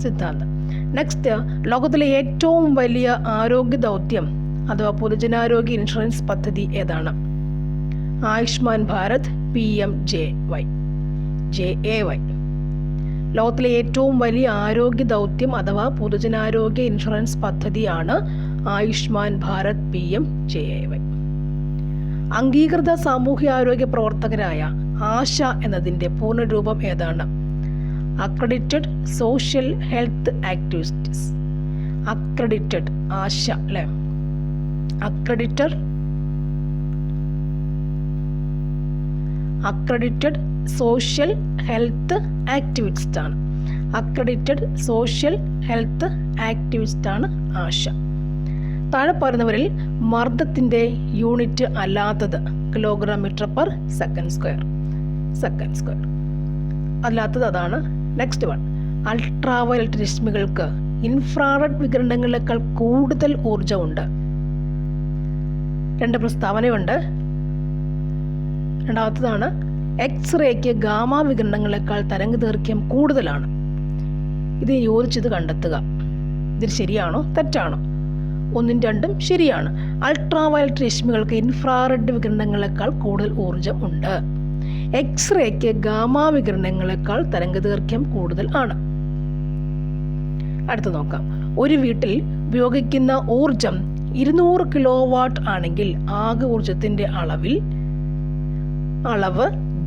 സിദ്ധാന്തം. നെക്സ്റ്റ്, ലോകത്തിലെ ഏറ്റവും വലിയ ആരോഗ്യ ദൗത്യം അഥവാ പൊതുജനാരോഗ്യ ഇൻഷുറൻസ് പദ്ധതി ഏതാണ്? ആയുഷ്മാൻ ഭാരത് PMJY. ലോകത്തിലെ ഏറ്റവും വലിയ ആരോഗ്യ ദൗത്യം അഥവാ പൊതുജനാരോഗ്യ ഇൻഷുറൻസ് പദ്ധതിയാണ് ആയുഷ്മാൻ ഭാരത് PMJY. അംഗീകൃത സാമൂഹ്യാരോഗ്യ പ്രവർത്തകരായ ആശ എന്നതിൻ്റെ പൂർണ്ണരൂപം ഏതാണ്? Accredited social health activists. Accredited ASHA അല്ലേ? അക്രഡിറ്റഡ് സോഷ്യൽ ഹെൽത്ത് ആക്ടിവിസ്റ്റ് ആണ്. അക്രഡിറ്റഡ് സോഷ്യൽ ഹെൽത്ത് ആക്ടിവിസ്റ്റ് ആണ് ആശ. താഴെ പറയുന്നവരിൽ മർദ്ദത്തിൻ്റെ യൂണിറ്റ് അല്ലാത്തത്? kg/s². അല്ലാത്തത് അതാണ്. നെക്സ്റ്റ് വൺ, അൾട്രാവയലറ്റ് രശ്മികൾക്ക് ഇൻഫ്രാറെഡ് വികിരണങ്ങളേക്കാൾ കൂടുതൽ ഊർജമുണ്ട്. 2 പ്രസ്താവനയുണ്ട്. രണ്ടാമത്തതാണ്, എക്സ്റേക്ക് ഗാമാ വികിരണങ്ങളെക്കാൾ തരംഗദൈർഘ്യം കൂടുതലാണ്. ഇത് യോജിച്ചത് കണ്ടെത്തുക. ഇതിൽ ശരിയാണോ തെറ്റാണോ? 1ഉം 2ഉം ശരിയാണ്. അൾട്രാവയലറ്റ് രശ്മികൾക്ക് ഇൻഫ്രാറെഡ് വികിരണങ്ങളെക്കാൾ കൂടുതൽ ഊർജം ഉണ്ട്. എക്സ്റേക്ക് ഗാമാ വികിരണങ്ങളെക്കാൾ തരംഗദൈർഘ്യം കൂടുതൽ ആണ്. അടുത്ത് നോക്കാം. ഒരു വീട്ടിൽ ഉപയോഗിക്കുന്ന ഊർജം 200 കിലോവാട്ട് ആണെങ്കിൽ ആകെ ഊർജത്തിൻ്റെ അളവ്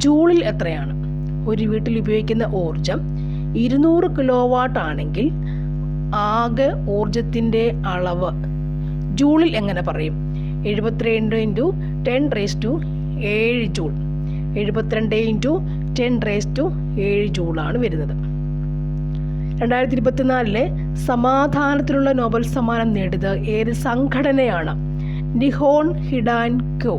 ജൂളിൽ എത്രയാണ്? ഒരു വീട്ടിൽ ഉപയോഗിക്കുന്ന ഊർജം 200 കിലോവാട്ട് ആണെങ്കിൽ ആകെ ഊർജത്തിൻ്റെ അളവ് ജൂളിൽ എങ്ങനെ പറയും? 72 × 10⁻7 ജൂൾ. 72 × 10⁻7 ജൂളാണ് വരുന്നത്. 2024 സമാധാനത്തിനുള്ള നോബൽ സമ്മാനം നേടിയത് ഏത് സംഘടനയാണ്? നിഹോൺ ഹിഡാൻക്യോ.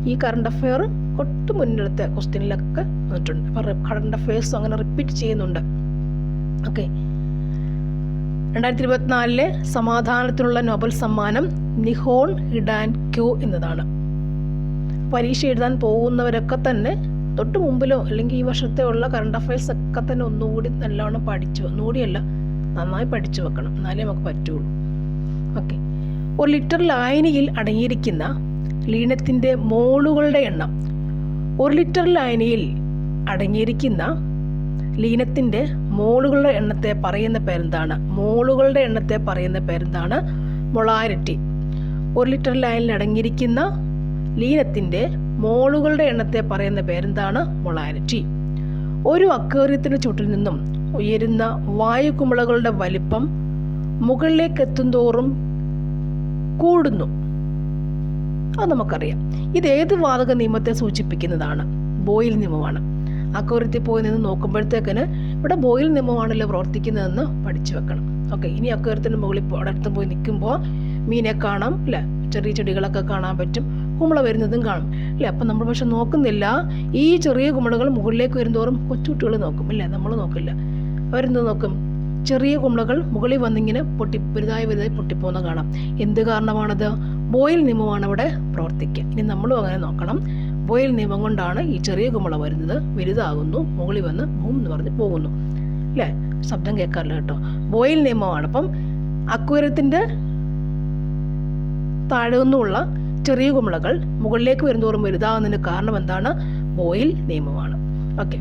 ഈ കറണ്ട് അഫെയർ ഒട്ടും മുന്നിലത്തെ ക്വസ്റ്റ്യനിലൊക്കെ വന്നിട്ടുണ്ട്. കറണ്ട് അഫെയർസും അങ്ങനെ റിപ്പീറ്റ് ചെയ്യുന്നുണ്ട്. ഓക്കെ, 2024 സമാധാനത്തിനുള്ള നോബൽ സമ്മാനം നിഹോൺ ഹിഡാൻക്യോ എന്നതാണ്. പരീക്ഷ എഴുതാൻ പോകുന്നവരൊക്കെ തന്നെ തൊട്ട് മുമ്പിലോ അല്ലെങ്കിൽ ഈ വർഷത്തെ ഉള്ള കറണ്ട് അഫയേഴ്സ് ഒക്കെ തന്നെ ഒന്നുകൂടി നല്ലോണം നന്നായി പഠിച്ചു വെക്കണം, എന്നാലേ നമുക്ക് പറ്റുള്ളൂ. ഓക്കെ, 1 ലിറ്റർ ലായനിയിൽ അടങ്ങിയിരിക്കുന്ന ലീനത്തിൻ്റെ മോളുകളുടെ എണ്ണം. 1 ലിറ്റർ ലായനിയിൽ അടങ്ങിയിരിക്കുന്ന ലീനത്തിൻ്റെ മോളുകളുടെ എണ്ണത്തെ പറയുന്ന പേരെന്താണ്? മൊളാരിറ്റി. 1 ലിറ്റർ ലായനിയിൽ അടങ്ങിയിരിക്കുന്ന ലീനത്തിൻ്റെ മോളുകളുടെ എണ്ണത്തെ പറയുന്ന പേരെന്താണ്? മൊളാരിറ്റി. ഒരു അക്വേറിയത്തിൻ്റെ ചുട്ടിൽ നിന്നും ഉയരുന്ന വായുകുമിളകളുടെ വലിപ്പം മുകളിലേക്ക് എത്തുന്തോറും കൂടുന്നു. അത് നമുക്കറിയാം. ഇത് ഏത് വാതക നിയമത്തെ സൂചിപ്പിക്കുന്നതാണ്? ബോയിൽ നിയമമാണ്. അക്വേറിയത്തിൽ പോയി നിന്ന് നോക്കുമ്പോഴത്തേക്കിന് ഇവിടെ ബോയിൽ നിയമമാണല്ലോ പ്രവർത്തിക്കുന്നതെന്ന് പഠിച്ചു വെക്കണം. ഓക്കെ, ഇനി അക്വേറിയത്തിന് മുകളിൽ അടുത്ത് പോയി നിൽക്കുമ്പോൾ മീനെ കാണാം അല്ലേ, ചെറിയ ചെടികളൊക്കെ കാണാൻ പറ്റും, കുമിള വരുന്നതും കാണും അല്ലേ. അപ്പം നമ്മൾ പക്ഷെ നോക്കുന്നില്ല, ഈ ചെറിയ കുമിളകൾ മുകളിലേക്ക് വരുന്തോറും കൊച്ചുകുട്ടികൾ നോക്കും അല്ലേ, നമ്മൾ നോക്കില്ല. അവരെന്ത് നോക്കും? ചെറിയ കുമിളകൾ മുകളിൽ വന്നിങ്ങനെ വലുതായി പൊട്ടിപ്പോകുന്ന കാണാം. എന്ത് കാരണമാണത്? ബോയിൽ നിയമമാണ് ഇവിടെ പ്രവർത്തിക്കുക. ഇനി നമ്മളും അങ്ങനെ നോക്കണം. ബോയിൽ നിയമം കൊണ്ടാണ് ഈ ചെറിയ കുമിള വരുന്നത്, വലുതാകുന്നു, മുകളിൽ വന്ന് ബൂം എന്ന് പറഞ്ഞ് പോകുന്നു അല്ലേ. ശബ്ദം കേൾക്കാറില്ല കേട്ടോ. ബോയിൽ നിയമമാണ്. അപ്പം അക്വേറിയത്തിൻ്റെ താഴെ നിന്നുള്ള ചെറിയ കുമിളകൾ മുകളിലേക്ക് വരുന്നതോറും വലുതാകുന്നതിന് കാരണം എന്താണ്? ബോയിൽ നിയമമാണ്. ഓക്കെ,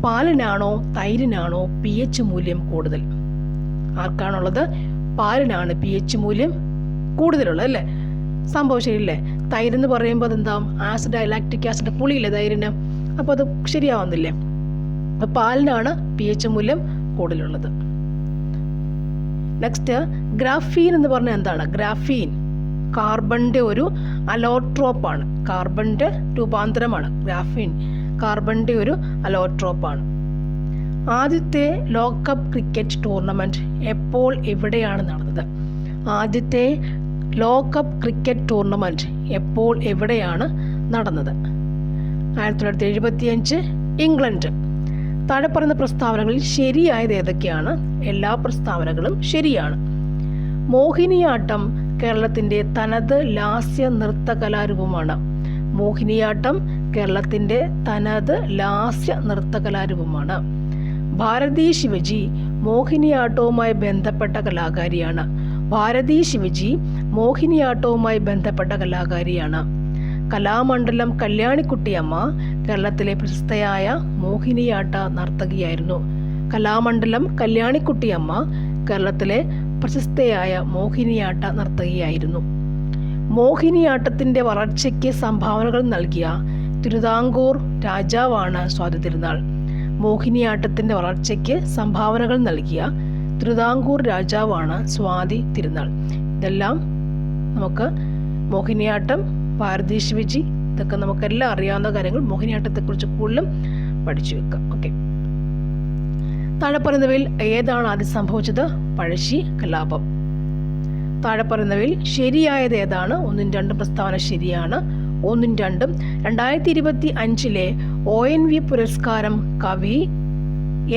പാലിനാണോ തൈരിനാണോ pH മൂല്യം കൂടുതൽ? ആർക്കാണുള്ളത്? പാലിനാണ് pH മൂല്യം കൂടുതലുള്ളത് അല്ലേ? സംഭവം ശരിയല്ലേ? തൈരെന്ന് പറയുമ്പോൾ അതെന്താ? ആസിഡ്, ലാക്റ്റിക് ആസിഡ്, പുളിയില്ലേ തൈരിന്? അപ്പോൾ അത് ശരിയാവുന്നില്ലേ? അപ്പോൾ പാലിനാണ് pH മൂല്യം കൂടുതലുള്ളത്. നെക്സ്റ്റ്, ഗ്രാഫീൻ എന്ന് പറഞ്ഞാൽ എന്താണ്? ഗ്രാഫീൻ കാർബണിൻ്റെ ഒരു അലോട്രോപ്പാണ്. കാർബണിൻ്റെ രൂപാന്തരമാണ് ഗ്രാഫീൻ. കാർബണിൻ്റെ ഒരു അലോട്രോപ്പാണ്. ആദ്യത്തെ ലോകകപ്പ് ക്രിക്കറ്റ് ടൂർണമെൻറ്റ് എപ്പോൾ എവിടെയാണ് നടന്നത്? ആദ്യത്തെ ലോകകപ്പ് ക്രിക്കറ്റ് ടൂർണമെൻറ്റ് എപ്പോൾ എവിടെയാണ് നടന്നത്? 1975 ഇംഗ്ലണ്ട്. താഴെ പറയുന്ന പ്രസ്താവനകളിൽ ശരിയായത് ഏതൊക്കെയാണ്? എല്ലാ പ്രസ്താവനകളും ശരിയാണ്. മോഹിനിയാട്ടം കേരളത്തിൻ്റെ തനത് ലാസ്യ നൃത്ത കലാരൂപമാണ്. മോഹിനിയാട്ടം കേരളത്തിൻ്റെ തനത് ലാസ്യ നൃത്ത കലാരൂപമാണ്. ഭാരതി ശിവജി മോഹിനിയാട്ടവുമായി ബന്ധപ്പെട്ട കലാകാരിയാണ്. ഭാരതി ശിവജി മോഹിനിയാട്ടവുമായി ബന്ധപ്പെട്ട കലാകാരിയാണ്. കലാമണ്ഡലം കല്യാണിക്കുട്ടിയമ്മ കേരളത്തിലെ പ്രശസ്തയായ മോഹിനിയാട്ട നർത്തകിയായിരുന്നു. കലാമണ്ഡലം കല്യാണിക്കുട്ടിയമ്മ കേരളത്തിലെ പ്രശസ്തയായ മോഹിനിയാട്ട നർത്തകിയായിരുന്നു. മോഹിനിയാട്ടത്തിൻ്റെ വളർച്ചയ്ക്ക് സംഭാവനകൾ നൽകിയ തിരുവിതാംകൂർ രാജാവാണ് സ്വാതി തിരുനാൾ. മോഹിനിയാട്ടത്തിൻ്റെ വളർച്ചയ്ക്ക് സംഭാവനകൾ നൽകിയ തിരുവിതാംകൂർ രാജാവാണ് സ്വാതി തിരുനാൾ. ഇതെല്ലാം നമുക്ക് മോഹിനിയാട്ടം, ഭാരതി ശിവജി, ഇതൊക്കെ നമുക്കെല്ലാം അറിയാവുന്ന കാര്യങ്ങൾ. മോഹിനിയാട്ടത്തെക്കുറിച്ച് കൂടുതലും പഠിച്ചു വെക്കാം. ഓക്കെ, താഴെ പറയുന്നവയിൽ ഏതാണ് ആദ്യം സംഭവിച്ചത്? പഴശ്ശി കലാപം. താഴെ പറയുന്നവയിൽ ശരിയായത് ഏതാണ്? 1ഉം 2ഉം പ്രസ്താവന ശരിയാണ്. 1ഉം 2ഉം 2025 ONV പുരസ്കാരം കവി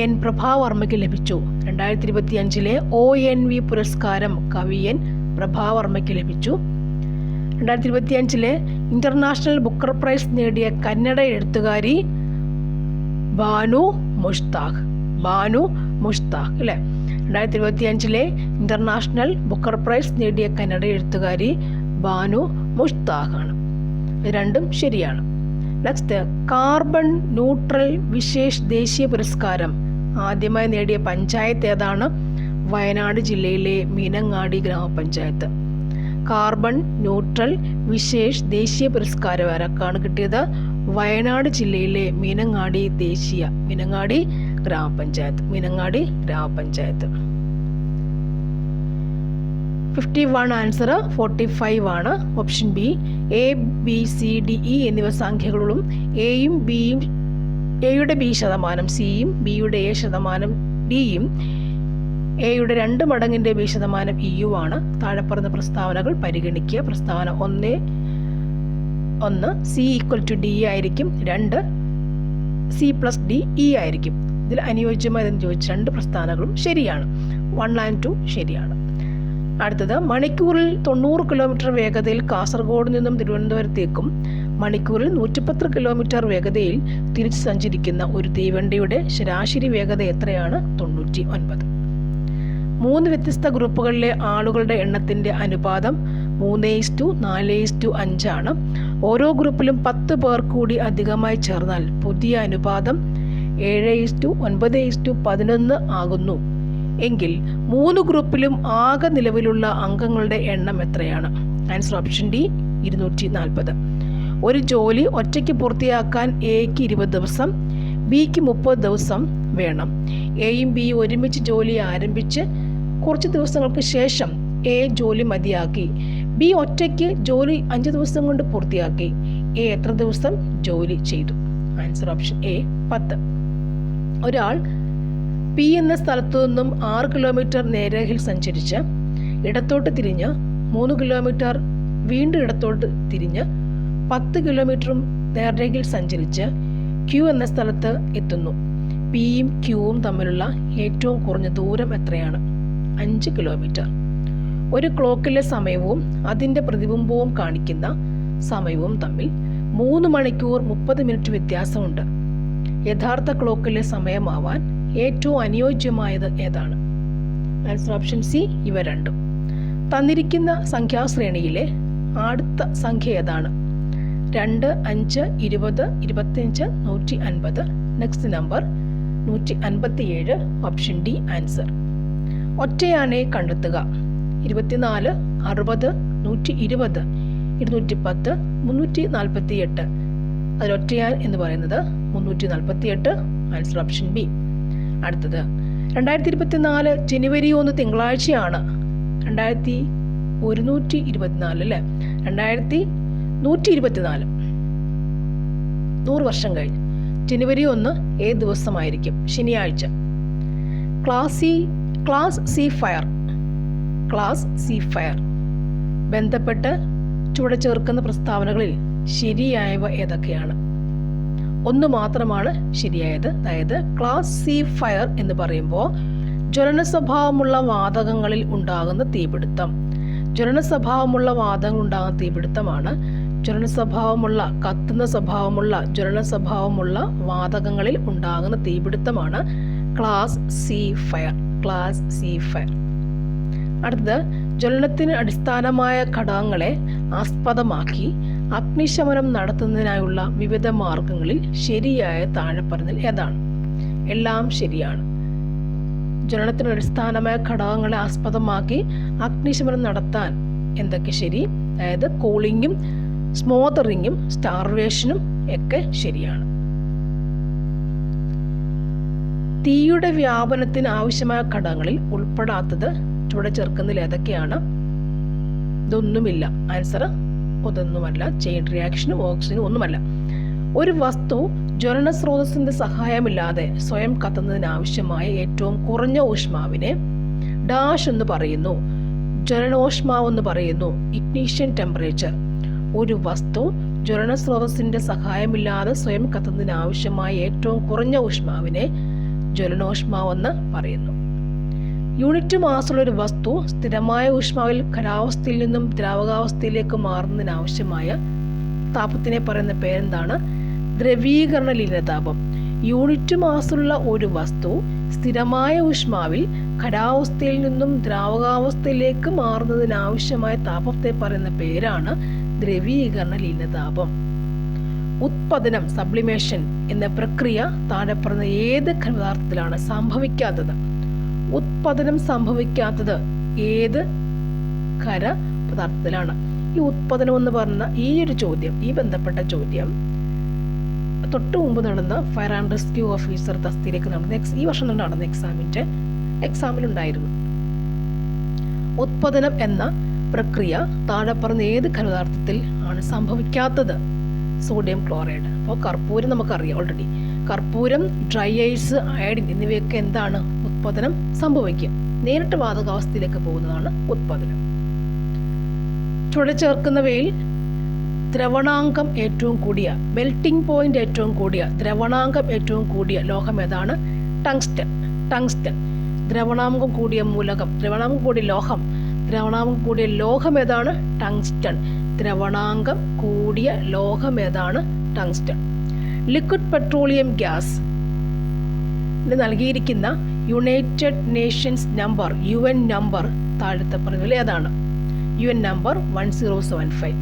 N പ്രഭാവർമ്മയ്ക്ക് ലഭിച്ചു. 2025 ONV പുരസ്കാരം കവി N പ്രഭാവർമ്മയ്ക്ക് ലഭിച്ചു. 2025 ഇന്റർനാഷണൽ ബുക്കർ പ്രൈസ് നേടിയ കന്നഡ എഴുത്തുകാരി ബാനു മുഷ്താഖ്. ബാനു മുഷ്താഖ് അല്ലേ? 2025 ഇന്റർനാഷണൽ ബുക്കർ പ്രൈസ് നേടിയ കന്നഡ എഴുത്തുകാരി ബാനു മുഷ്താഖ് ആണ്. ഇത് രണ്ടും ശരിയാണ്. നെക്സ്റ്റ്, കാർബൺ ന്യൂട്രൽ വിശേഷ് ദേശീയ പുരസ്കാരം ആദ്യമായി നേടിയ പഞ്ചായത്ത് ഏതാണ്? വയനാട് ജില്ലയിലെ മീനങ്ങാടി ഗ്രാമപഞ്ചായത്ത്. കാർബൺ ന്യൂട്രൽ വിശേഷ് ദേശീയ പുരസ്കാരം ആർക്കാണ് കിട്ടിയത്? വയനാട് ജില്ലയിലെ മീനങ്ങാടി ഗ്രാമപഞ്ചായത്ത്. 51 ആൻസർ 45 ആണ്. Option B. A, B, C, D, E എന്നിവ സംഖ്യകളും എയും ബിയും, എയുടെ B ശതമാനം സിയും ബിയുടെ A ശതമാനം ഡിയും എയുടെ 2 മടങ്ങിൻ്റെ B ശതമാനം ഇയുമാണ്. താഴെ പറഞ്ഞ പ്രസ്താവനകൾ പരിഗണിക്കുക. പ്രസ്താവന 1 C = D ആയിരിക്കും. 2 C + D E ആയിരിക്കും. ഇതിൽ അനുയോജ്യമായതെന്ന് ചോദിച്ച 2 പ്രസ്താവനകളും ശരിയാണ്. 1 and 2 ശരിയാണ്. അടുത്തത്, മണിക്കൂറിൽ 90 കിലോമീറ്റർ വേഗതയിൽ കാസർഗോഡ് നിന്നും തിരുവനന്തപുരത്തേക്കും മണിക്കൂറിൽ 110 കിലോമീറ്റർ വേഗതയിൽ തിരിച്ച് സഞ്ചരിക്കുന്ന ഒരു തീവണ്ടിയുടെ ശരാശരി വേഗത എത്രയാണ്? 99. 3 വ്യത്യസ്ത ഗ്രൂപ്പുകളിലെ ആളുകളുടെ എണ്ണത്തിൻ്റെ അനുപാതം 3:4:5 ആണ്. ഓരോ ഗ്രൂപ്പിലും 10 പേർ കൂടി അധികമായി ചേർന്നാൽ പുതിയ അനുപാതം 7:9:11 ആകുന്നു. എങ്കിൽ 3 ഗ്രൂപ്പിലും ആകെ നിലവിലുള്ള അംഗങ്ങളുടെ എണ്ണം എത്രയാണ്? Answer option D 240. ഒരു ജോലി ഒറ്റയ്ക്ക് പൂർത്തിയാക്കാൻ എക്ക് 20 ദിവസം, ബിക്ക് 30 ദിവസം വേണം. എയും ബിയും ഒരുമിച്ച് ജോലി ആരംഭിച്ച് കുറച്ച് ദിവസങ്ങൾക്ക് ശേഷം എ ജോലി മതിയാക്കി. ബി ഒറ്റയ്ക്ക് ജോലി 5 ദിവസം കൊണ്ട് പൂർത്തിയാക്കി. എ എത്ര ദിവസം ജോലി ചെയ്തു? Answer option A 10. ഒരാൾ പി എന്ന സ്ഥലത്തു നിന്നും 6 കിലോമീറ്റർ നേരേഹിൽ സഞ്ചരിച്ച് ഇടത്തോട്ട് തിരിഞ്ഞ് 3 കിലോമീറ്റർ വീണ്ടും ഇടത്തോട്ട് തിരിഞ്ഞ് 10 കിലോമീറ്ററും നേർരേഖയിൽ സഞ്ചരിച്ച് ക്യൂ എന്ന സ്ഥലത്ത് എത്തുന്നു. പിയും ക്യൂവും തമ്മിലുള്ള ഏറ്റവും കുറഞ്ഞ ദൂരം എത്രയാണ്? 5 കിലോമീറ്റർ. ഒരു ക്ലോക്കിലെ സമയവും അതിൻ്റെ പ്രതിബിംബവും കാണിക്കുന്ന സമയവും തമ്മിൽ 3 മണിക്കൂർ 30 മിനിറ്റ് വ്യത്യാസമുണ്ട്. യഥാർത്ഥ ക്ലോക്കിലെ സമയമാവാൻ ഏറ്റവും അനുയോജ്യമായത് ഏതാണ്? ആൻസർ ഓപ്ഷൻ സി ഇവ രണ്ടും. തന്നിരിക്കുന്ന സംഖ്യാശ്രേണിയിലെ അടുത്ത സംഖ്യ ഏതാണ്? 2, 5, 20, 25, 150. Next number 157 option D answer. ഒറ്റയാനെ കണ്ടെത്തുക. 24, 60, 120, 210, 348. അതിലൊറ്റയാൻ എന്ന് പറയുന്നത് 348, ആൻസർ ഓപ്ഷൻ ബി. അടുത്തത് 2024 ജനുവരി 1 തിങ്കളാഴ്ചയാണ്. 2124 അല്ലേ, 2124, 100 വർഷം കഴിഞ്ഞ് ജനുവരി 1 ഏത് ദിവസമായിരിക്കും? ശനിയാഴ്ച. ക്ലാസ് സി ഫയർ ബന്ധപ്പെട്ട് ചുവടെ ചേർക്കുന്ന പ്രസ്താവനകളിൽ ശരിയായവ ഏതൊക്കെയാണ്? ഒന്ന് മാത്രമാണ് ശരിയായത്. അതായത് ക്ലാസ് സി ഫയർ എന്ന് പറയുമ്പോൾ ജ്വലന സ്വഭാവമുള്ള വാതകങ്ങളിൽ ഉണ്ടാകുന്ന തീപിടുത്തം. ജ്വലന സ്വഭാവമുള്ള വാതകങ്ങൾ ഉണ്ടാകുന്ന തീപിടുത്തമാണ്. കത്തുന്ന സ്വഭാവമുള്ള വാതകങ്ങളിൽ ഉണ്ടാകുന്ന തീപിടുത്തമാണ് ക്ലാസ് സി ഫയർ. അടുത്തത് ജ്വലനത്തിന് അടിസ്ഥാനമായ ഘടകങ്ങളെ ആസ്പദമാക്കി അഗ്നിശമനം നടത്തുന്നതിനായുള്ള വിവിധ മാർഗങ്ങളിൽ ശരിയായ താഴെ പറഞ്ഞതിൽ ഏതാണ്? എല്ലാം ശരിയാണ്. ജ്വലനത്തിന് അടിസ്ഥാനമായ ഘടകങ്ങളെ ആസ്പദമാക്കി അഗ്നിശമനം നടത്താൻ എന്തൊക്കെ ശരി? അതായത് കൂളിങ്ങും സ്മോദറിങ്ങും സ്റ്റാർവേഷനും ഒക്കെ ശരിയാണ്. തീയുടെ വ്യാപനത്തിന് ആവശ്യമായ ഘടകങ്ങളിൽ ഉൾപ്പെടാത്തത് ചുവടെ ചേർക്കുന്നതിൽ ഏതൊക്കെയാണ്? ഇതൊന്നുമില്ല. ആൻസർ അതൊന്നുമല്ല. ചെയിൻ റിയാക്ഷനും ഓക്സിജനും ഒന്നുമല്ല. ഒരു വസ്തു ജ്വലന സ്രോതസ്സിന്റെ സഹായമില്ലാതെ സ്വയം കത്തുന്നതിനാവശ്യമായ ഏറ്റവും കുറഞ്ഞ ഊഷ്മാവിനെ ഡാഷ് എന്ന് പറയുന്നു. ജ്വലനോഷ്മാവ് എന്ന് പറയുന്നു. Ignition temperature. ഒരു വസ്തു ജ്വലന സ്രോതസ്സിന്റെ സഹായമില്ലാതെ സ്വയം കത്തുന്നതിനാവശ്യമായ ഏറ്റവും കുറഞ്ഞ ഊഷ്മാവിനെ ജ്വലനോഷ്മാവെന്ന് പറയുന്നു. യൂണിറ്റ് മാസുള്ള ഒരു വസ്തു സ്ഥിരമായ ഊഷ്മാവിൽ ഖരാവസ്ഥയിൽ നിന്നും ദ്രാവകാവസ്ഥയിലേക്ക് മാറുന്നതിനാവശ്യമായ താപത്തിനെ പറയുന്ന പേരെന്താണ്? ദ്രവീകരണ ലീനതാപം. യൂണിറ്റ് മാസുള്ള ഒരു വസ്തു സ്ഥിരമായ ഊഷ്മാവിൽ ഖരാവസ്ഥയിൽ നിന്നും ദ്രാവകാവസ്ഥയിലേക്ക് മാറുന്നതിനാവശ്യമായ താപത്തെ പറയുന്ന പേരാണ് ദ്രവീകരണ ലീനതാപം. ഉത്പതനം സബ്ലിമേഷൻ എന്ന പ്രക്രിയ താഴെ പറഞ്ഞ ഏത് ഖരപദാർത്ഥത്തിലാണ് സംഭവിക്കാത്തത്? ഉത്പതനം സംഭവിക്കാത്തത് ഏത് ഖര പദാർത്ഥത്തിലാണ്? ഈ ഉത്പതനം എന്ന് പറഞ്ഞ ഈ ബന്ധപ്പെട്ട ചോദ്യം തൊട്ട് മുമ്പ് നടന്ന ഫയർ ആൻഡ് റെസ്ക്യൂ ഓഫീസർ തസ്തിയിലേക്ക് ഈ വർഷം നടന്ന എക്സാമിലുണ്ടായിരുന്നു. ഉത്പതനം എന്ന പ്രക്രിയ താഴെ പറഞ്ഞ ഏത് ഖരപദാർത്ഥത്തിൽ ആണ് സംഭവിക്കാത്തത്? Sodium chloride. അപ്പോൾ കർപ്പൂരം നമുക്കറിയാം ഓൾറെഡി. കർപ്പൂരം, ഡ്രൈ ഐസ്, അയഡിൻ എന്നിവയൊക്കെ എന്താണ്? ഉത്പതനം സംഭവിക്കും. നേരിട്ട് വാതകാവസ്ഥയിലേക്ക് പോകുന്നതാണ് ഉത്പതനം. ചുവടെ ചേർക്കുന്നവയിൽ ദ്രവണാങ്കം ഏറ്റവും കൂടിയ, മെൽറ്റിംഗ് പോയിന്റ് ഏറ്റവും കൂടിയ, ദ്രവണാങ്കം ഏറ്റവും കൂടിയ ലോഹം ഏതാണ്? ടങ്സ്റ്റൺ. ദ്രവണാങ്കം കൂടിയ മൂലകം, ദ്രവണാങ്കം കൂടിയ ലോഹം, ദ്രവണാങ്കം കൂടിയ ലോഹം ഏതാണ്? ടങ്സ്റ്റൺ. ദ്രവണാങ്കം കൂടിയ ലോഹം ഏതാണ്? ടങ്സ്റ്റൺ. ലിക്വിഡ് പെട്രോളിയം ഗ്യാസ് നൽകിയിരിക്കുന്ന United Nations number, UN number താഴത്തെ പറഞ്ഞതിൽ ഏതാണ്? UN number 1075.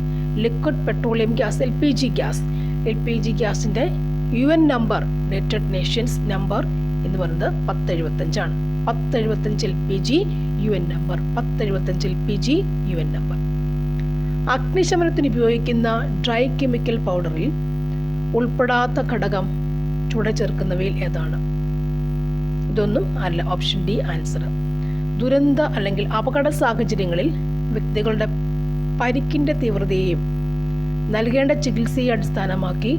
Liquid petroleum gas, LPG ഗ്യാസിന്റെ UN number, United Nations number എന്ന് പറയുന്നത് 1075 ആണ്. 1075 LPG UN number. 1075 LPG UN number. അഗ്നിശമനത്തിന് ഉപയോഗിക്കുന്ന ഡ്രൈ കെമിക്കൽ പൗഡറിൽ ഉൾപ്പെടാത്ത ഘടകം ചുവടെ ചേർക്കുന്നവയിൽ ഏതാണ്? ഇതൊന്നും അല്ല. Option D answer. ദുരന്ത അല്ലെങ്കിൽ അപകട സാഹചര്യങ്ങളിൽ വ്യക്തികളുടെ പരിക്കിന്റെ തീവ്രതയെയും നൽകേണ്ട ചികിത്സയെ അടിസ്ഥാനമാക്കി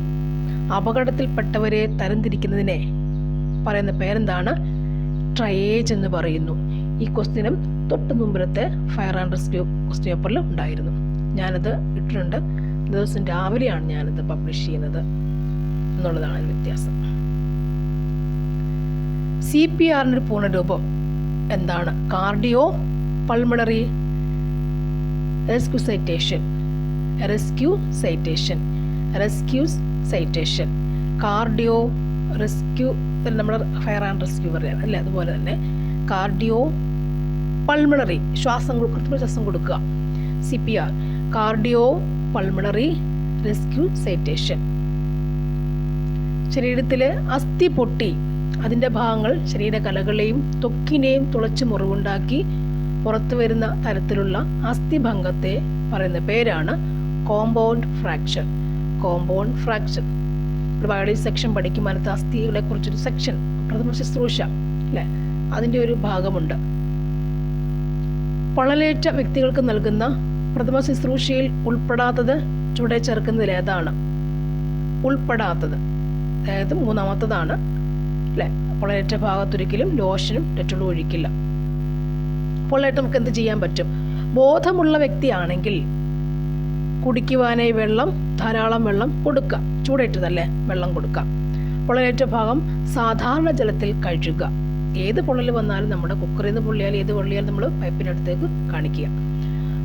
അപകടത്തിൽപ്പെട്ടവരെ തരംതിരിക്കുന്നതിനെ പറയുന്ന പേരെന്താണ്? ട്രയേജ് എന്ന് പറയുന്നു. ഈ ക്വസ്റ്റ്യനും തൊട്ട് മുമ്പിലത്തെ ഫയർ ആൻഡ് റെസ്ക്യൂ ക്വസ്റ്റ്യൻ പേപ്പറിൽ ഉണ്ടായിരുന്നു. ഞാനത് ഇട്ടിട്ടുണ്ട്. ദിവസം രാവിലെയാണ് ഞാനത് പബ്ലിഷ് ചെയ്യുന്നത് എന്നുള്ളതാണ് വ്യത്യാസം. CPRന്റെ പൂർണ്ണരൂപം എന്താണ്? Cardio pulmonary resuscitation. Cardio rescue നമ്മുടെ ഫയർ ആൻഡ് റെസ്ക്യൂ പറയുന്നത് അല്ലേ? അതുപോലെ തന്നെ കാർഡിയോ പൾമണറി, ശ്വാസം കൊടുക്കുക. CPR, cardio pulmonary resuscitation. ശരീരത്തിലെ അതിൻ്റെ ഭാഗങ്ങൾ ശരീരകലകളെയും ത്വക്കിനെയും തുളച്ച് മുറിവുണ്ടാക്കി പുറത്തു വരുന്ന തരത്തിലുള്ള അസ്ഥിഭംഗത്തെ പറയുന്ന പേരാണ് കോമ്പൗണ്ട് ഫ്രാക്ചർ. കോമ്പൗണ്ട് ഫ്രാക്ചർ ഒരു ബയോളജി സെക്ഷൻ പഠിക്കുമ്പോൾ അതിനകത്ത് അസ്ഥികളെ കുറിച്ചൊരു സെക്ഷൻ പ്രഥമ ശുശ്രൂഷ അല്ലേ, അതിൻ്റെ ഒരു ഭാഗമുണ്ട്. പൊള്ളലേറ്റ വ്യക്തികൾക്ക് നൽകുന്ന പ്രഥമ ശുശ്രൂഷയിൽ ഉൾപ്പെടാത്തത് ചുവടെ ചേർക്കുന്നതിൽ ഏതാണ്? ഉൾപ്പെടാത്തത്, അതായത് മൂന്നാമത്തതാണ് അല്ലേ. പൊള്ളലേറ്റ ഭാഗത്തൊരിക്കലും ലോഷനും ഡെറ്റോളും ഒഴിക്കില്ല. പൊള്ളലേറ്റ് നമുക്ക് എന്ത് ചെയ്യാൻ പറ്റും? ബോധമുള്ള വ്യക്തിയാണെങ്കിൽ കുടിക്കുവാനായി ധാരാളം വെള്ളം കൊടുക്കാം. ചൂടേറ്റതല്ലേ, വെള്ളം കൊടുക്കാം. പൊള്ളലേറ്റ ഭാഗം സാധാരണ ജലത്തിൽ കഴുകുക. ഏത് പൊള്ളൽ വന്നാലും നമ്മുടെ കുക്കറിൽ നിന്ന് പൊള്ളിയാലും ഏത് പൊള്ളിയാലും നമ്മൾ പൈപ്പിനടുത്തേക്ക് കാണിക്കുക.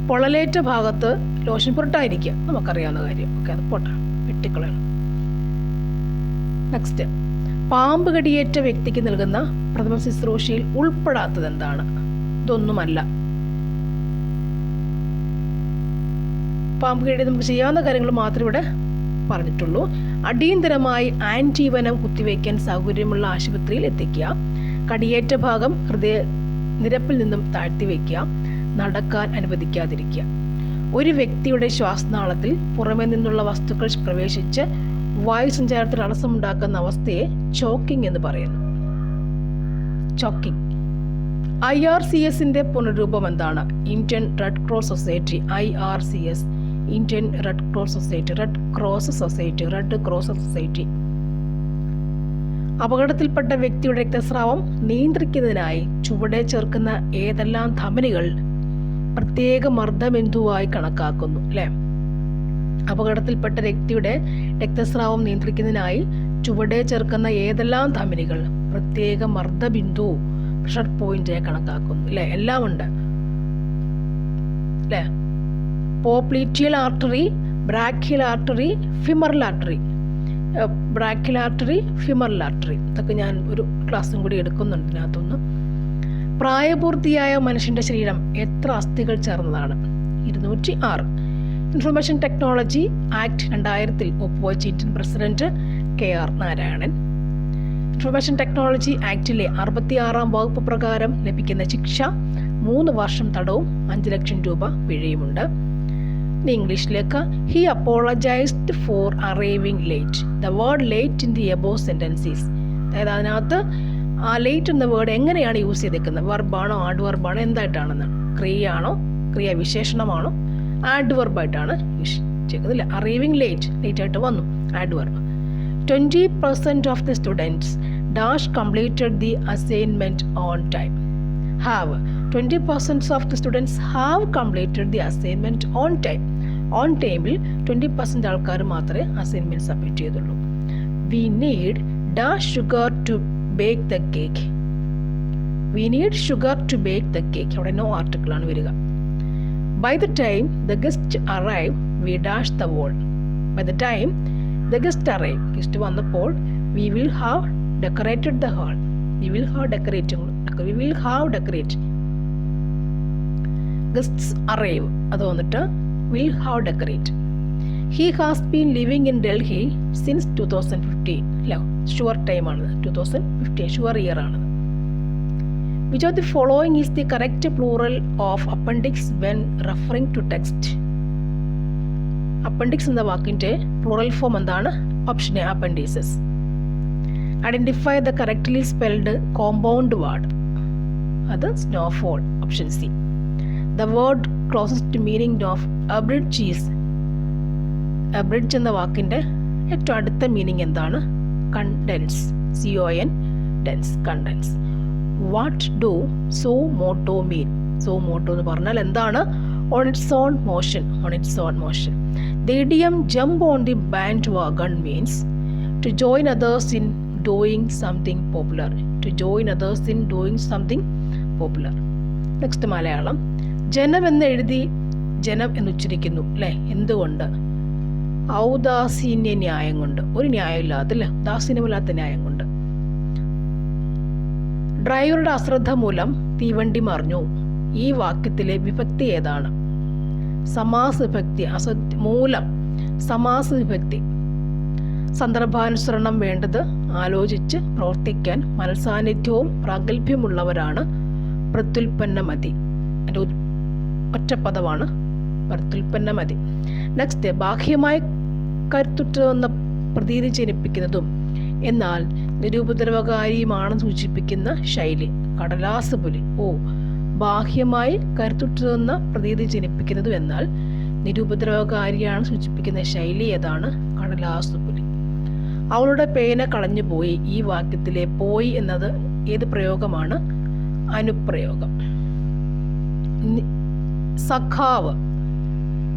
പൊള്ളലേറ്റ ഭാഗത്ത് ലോഷൻ പുരട്ടായിരിക്കുക, നമുക്കറിയാവുന്ന കാര്യം. ഓക്കെ, അത് പോട്ടെ, വെട്ടിക്കളയണം. നെക്സ്റ്റ്, പാമ്പ് കടിയേറ്റ വ്യക്തിക്ക് നൽകുന്ന പ്രഥമ ശുശ്രൂഷയിൽ ഉൾപ്പെടാത്തത് എന്താണ്? ഇതൊന്നുമല്ല. പാമ്പ് കടി നമുക്ക് ചെയ്യാവുന്ന കാര്യങ്ങൾ മാത്രമേ ഇവിടെ പറഞ്ഞിട്ടുള്ളൂ. അടിയന്തരമായി ആന്റിവനം കുത്തിവയ്ക്കാൻ സൗകര്യമുള്ള ആശുപത്രിയിൽ എത്തിക്കുക. കടിയേറ്റ ഭാഗം ഹൃദയ നിരപ്പിൽ നിന്നും താഴ്ത്തി വയ്ക്കുക. നടക്കാൻ അനുവദിക്കാതിരിക്കുക. ഒരു വ്യക്തിയുടെ ശ്വാസനാളത്തിൽ പുറമെ നിന്നുള്ള വസ്തുക്കൾ പ്രവേശിച്ച് വായുസഞ്ചാരത്തിൽ തടസ്സമുണ്ടാക്കുന്ന അവസ്ഥയെ ചോക്കിംഗ് എന്ന് പറയുന്നു. ചോക്കിംഗ്. IRCSന്റെ പുനരൂപം എന്താണ്? Indian Red Cross Society. IRCS, Indian Red Cross Society. Red Cross Society. അപകടത്തിൽപ്പെട്ട വ്യക്തിയുടെ രക്തസ്രാവം നിയന്ത്രിക്കുന്നതിനായി ചുവടെ ചേർക്കുന്ന ഏതെല്ലാം ധമനികൾ പ്രത്യേക മർദ്ദബിന്ദുവായി കണക്കാക്കുന്നു? അല്ലേ, അപകടത്തിൽപ്പെട്ട വ്യക്തിയുടെ രക്തസ്രാവം നിയന്ത്രിക്കുന്നതിനായി ചുവടെ ചേർക്കുന്ന ഏതെല്ലാം ധമനികൾ പ്രത്യേക മർദ്ദബിന്ദു, പ്രഷർ പോയിന്റായി കണക്കാക്കുന്നു? അല്ലേ, എല്ലാം ഉണ്ട് അല്ലേ. Popliteal artery, brachial artery, femoral artery. Brachial artery, femoral artery, ഇതൊക്കെ ഞാൻ ഒരു ക്ലാസ്സും കൂടി എടുക്കുന്നുണ്ട് ഇതിനകത്തൊന്ന്. പ്രായപൂർത്തിയായ മനുഷ്യന്റെ ശരീരം എത്ര അസ്ഥികൾ ചേർന്നതാണ്? 206. ഇൻഫർമേഷൻ ടെക്നോളജി ആക്ട് 2000 ഒപ്പുവെച്ച Indian president KR Narayanan. Information technology ആക്ടിലെ 66 വകുപ്പ് പ്രകാരം ലഭിക്കുന്ന ശിക്ഷ 3 വർഷം തടവും 5 ലക്ഷം രൂപ പിഴയുമുണ്ട്. ഇനി ഇംഗ്ലീഷിലേക്ക്. He apologised for arriving late. The word late in the above sentences. അതായത് അതിനകത്ത് ആ ലേറ്റ് എന്ന വേർഡ് എങ്ങനെയാണ് യൂസ് ചെയ്തേക്കുന്നത്? വെർബാണോ ആഡ്വർബാണോ എന്തായിട്ടാണെന്ന്? ക്രിയയാണോ, ക്രിയാവിശേഷണമാണോ, ആഡ്വർബായിട്ടാണ് യൂസ് ചെയ്തത്? അറൈവിംഗ് ലേറ്റ് ആയിട്ട് വന്നു, adverb. 20% of the students dash completed the assignment on time. 20% of the students have completed the assignment on time. On time-ൽ 20% ആൾക്കാർ മാത്രമേ അസൈൻമെന്റ് സബ്മിറ്റ് ചെയ്തുള്ളൂ. We need dash sugar to bake the cake. We need sugar to bake the cake. അവിടെ no article ആണ് വരിക. By the time the guests arrive, we dash the wall. By the time the guests arrive, guest വന്നപ്പോൾ we will have decorated the hall. We will have decorate. Guests arrive, അത് വന്നിട്ട് will have decorate. He has been living in Delhi since 2015. Sure time ആണ് 2015, sure year ആണ്. Which of the following is the correct plural of appendix when referring to text? Appendix എന്ന വാക്കിൻ്റെ plural form എന്താണ്? Option A, appendices. Identify the correctly spelled compound word. അത് snowfall, option C. The word closest meaning of abridge is. Abridge എന്ന വാക്കിൻ്റെ ഏറ്റവും അടുത്ത meaning എന്താണ്? Condense, CON dense, condense. What do suo motu mean? Suo motu എന്ന് പറഞ്ഞാൽ എന്താണ്? On its own motion. The idiom jump on the bandwagon means to join others in doing something popular. Next, Malayalam. ജനം എന്ന് എഴുതി ജനം എന്നുച്ചരിക്കുന്നു അല്ലേ, എന്തുകൊണ്ട്? ഔദാസീന്യ ന്യായം കൊണ്ട്. ഒരു ന്യായമില്ലാത്തല്ലേ, ദാസീന്യമില്ലാത്ത ന്യായം കൊണ്ട്. ഡ്രൈവറുടെ അശ്രദ്ധ മൂലം തീവണ്ടി മറിഞ്ഞു. ഈ വാക്യത്തിലെ വിഭക്തി ഏതാണ്? സമാസ വിഭക്തി. മൂലം സമാസ വിഭക്തി. സന്ദർഭാനുസരണം വേണ്ടത് ആലോചിച്ച് പ്രവർത്തിക്കാൻ മനസാന്നിധ്യവും പ്രാഗൽഭ്യമുള്ളവരാണ് പ്രത്യുൽപ്പന്നമതി. എൻ്റെ ഒറ്റപ്പദമാണ് പ്രത്യുൽപ്പന്നമതി. നെക്സ്റ്റ്, ബാഹ്യമായി കരുത്തുറ്റതെന്ന പ്രതീതി ജനിപ്പിക്കുന്നതും എന്നാൽ നിരുപദ്രവകാരിയുമാണെന്ന് സൂചിപ്പിക്കുന്ന ശൈലി. കടലാസ് പുലി. ബാഹ്യമായി കരുത്തുറ്റതെന്ന പ്രതീതി ജനിപ്പിക്കുന്നതും എന്നാൽ നിരുപദ്രവകാരിയാണ് സൂചിപ്പിക്കുന്ന ശൈലി ഏതാണ്? കടലാസ് പുലി. അവളുടെ പേന കളഞ്ഞു പോയി. ഈ വാക്യത്തിലെ പോയി എന്നത് ഏത് പ്രയോഗമാണ്? അനുപ്രയോഗം. സഖാവ്,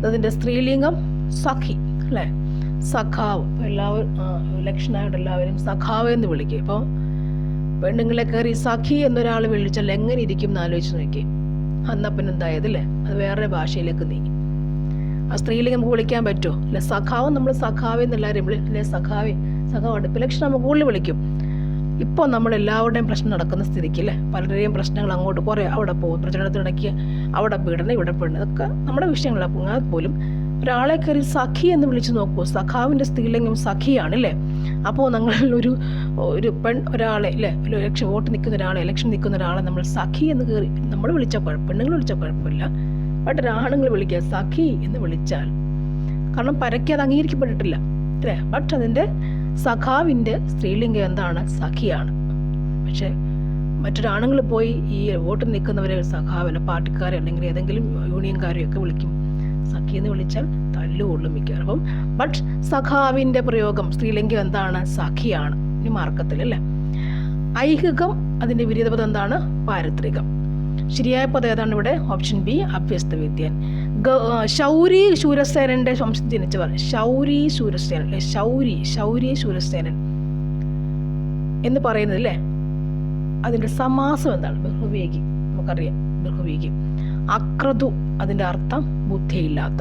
അതിൻ്റെ സ്ത്രീലിംഗം സഖി അല്ലേ? സഖാവ്. എല്ലാവരും ഇലക്ഷനായിട്ട് എല്ലാവരും സഖാവ് എന്ന് വിളിക്കും. ഇപ്പോൾ പെണ്ണുങ്ങളെ കയറി സഖി എന്നൊരാൾ വിളിച്ചാൽ എങ്ങനെ ഇരിക്കും എന്ന് ആലോചിച്ച് നോക്കി. അന്നപ്പൻ എന്തായതല്ലേ? അത് വേറെ ഭാഷയിലേക്ക് നീങ്ങി. ആ സ്ത്രീലിംഗം നമുക്ക് വിളിക്കാൻ പറ്റുമോ? അല്ലെ? സഖാവ് നമ്മൾ സഖാവ് എന്നെല്ലാവരും അല്ലെ? സഖാവ് അടുപ്പ് ഇലക്ഷൻ നമുക്ക് കൂടുതൽ വിളിക്കും. ഇപ്പോൾ നമ്മളെല്ലാവരുടെയും പ്രശ്നം നടക്കുന്ന സ്ഥിതിക്ക് അല്ലേ? പലരുടെയും പ്രശ്നങ്ങൾ അങ്ങോട്ട് കുറേ അവിടെ പോകും. പ്രചരണത്തിനിടയ്ക്ക് അവിടെ പീഡനം, ഇവിടെ പീഡനം, ഇതൊക്കെ നമ്മുടെ വിഷയങ്ങളാണ്. എന്നാൽ പോലും ഒരാളെ കയറി സഖി എന്ന് വിളിച്ച് നോക്കൂ. സഖാവിൻ്റെ സ്ത്രീലിംഗം സഖിയാണല്ലേ? അപ്പോൾ നമ്മൾ ഒരു ഒരാളെ അല്ലേ, ഒരു ഇലക്ഷൻ വോട്ട് നിൽക്കുന്ന ഒരാളെ, ഇലക്ഷൻ നിൽക്കുന്ന ഒരാളെ നമ്മൾ സഖി എന്ന് കയറി നമ്മൾ വിളിച്ചാൽ പെണ്ണുങ്ങൾ വിളിച്ചാൽ കുഴപ്പമില്ല. ബട്ട് ആണുങ്ങൾ വിളിക്കുക സഖി എന്ന് വിളിച്ചാൽ, കാരണം പരക്കെ അത് അംഗീകരിക്കപ്പെട്ടിട്ടില്ല അല്ലേ? ബട്ട് അതിൻ്റെ സഖാവിൻ്റെ സ്ത്രീലിംഗം എന്താണ്? സഖിയാണ്. പക്ഷെ മറ്റൊരാണുങ്ങൾ പോയി ഈ വോട്ട് നിൽക്കുന്നവരെ സഖാവിനെ, പാർട്ടിക്കാരെ അല്ലെങ്കിൽ ഏതെങ്കിലും യൂണിയൻകാരെയൊക്കെ വിളിക്കും സഖി എന്ന് വിളിച്ചാൽ തല്ലുകൊള്ളും മിക്കവാറും. അപ്പം ബട്ട് സഖാവിൻ്റെ പ്രയോഗം സ്ത്രീലിംഗം എന്താണ്? സഖിയാണ്. ഇനി മാർക്കത്തിൽ അല്ലേ? ഐഹികം, അതിൻ്റെ വിപരീതപദം എന്താണ്? പാരിത്രികം. ശരിയായ പദം ഏതാണ് ഇവിടെ? ഓപ്ഷൻ ബി, അഭ്യസ്തവിദ്യൻ. ശൗരി ശൂരസേനന്റെ വംശത്തിൽ ജനിച്ചവർ. ശൗരി ശൂരസേനൻ അല്ലെ? ശൗരി ശൂരസേനൻ എന്ന് പറയുന്നത് അല്ലേ? അതിൻ്റെ സമാസം എന്താണ്? ബഹുവേഗി. നമുക്കറിയാം ബഹുവേഗി. അക്രതു, അതിൻ്റെ അർത്ഥം ബുദ്ധിയില്ലാത്ത.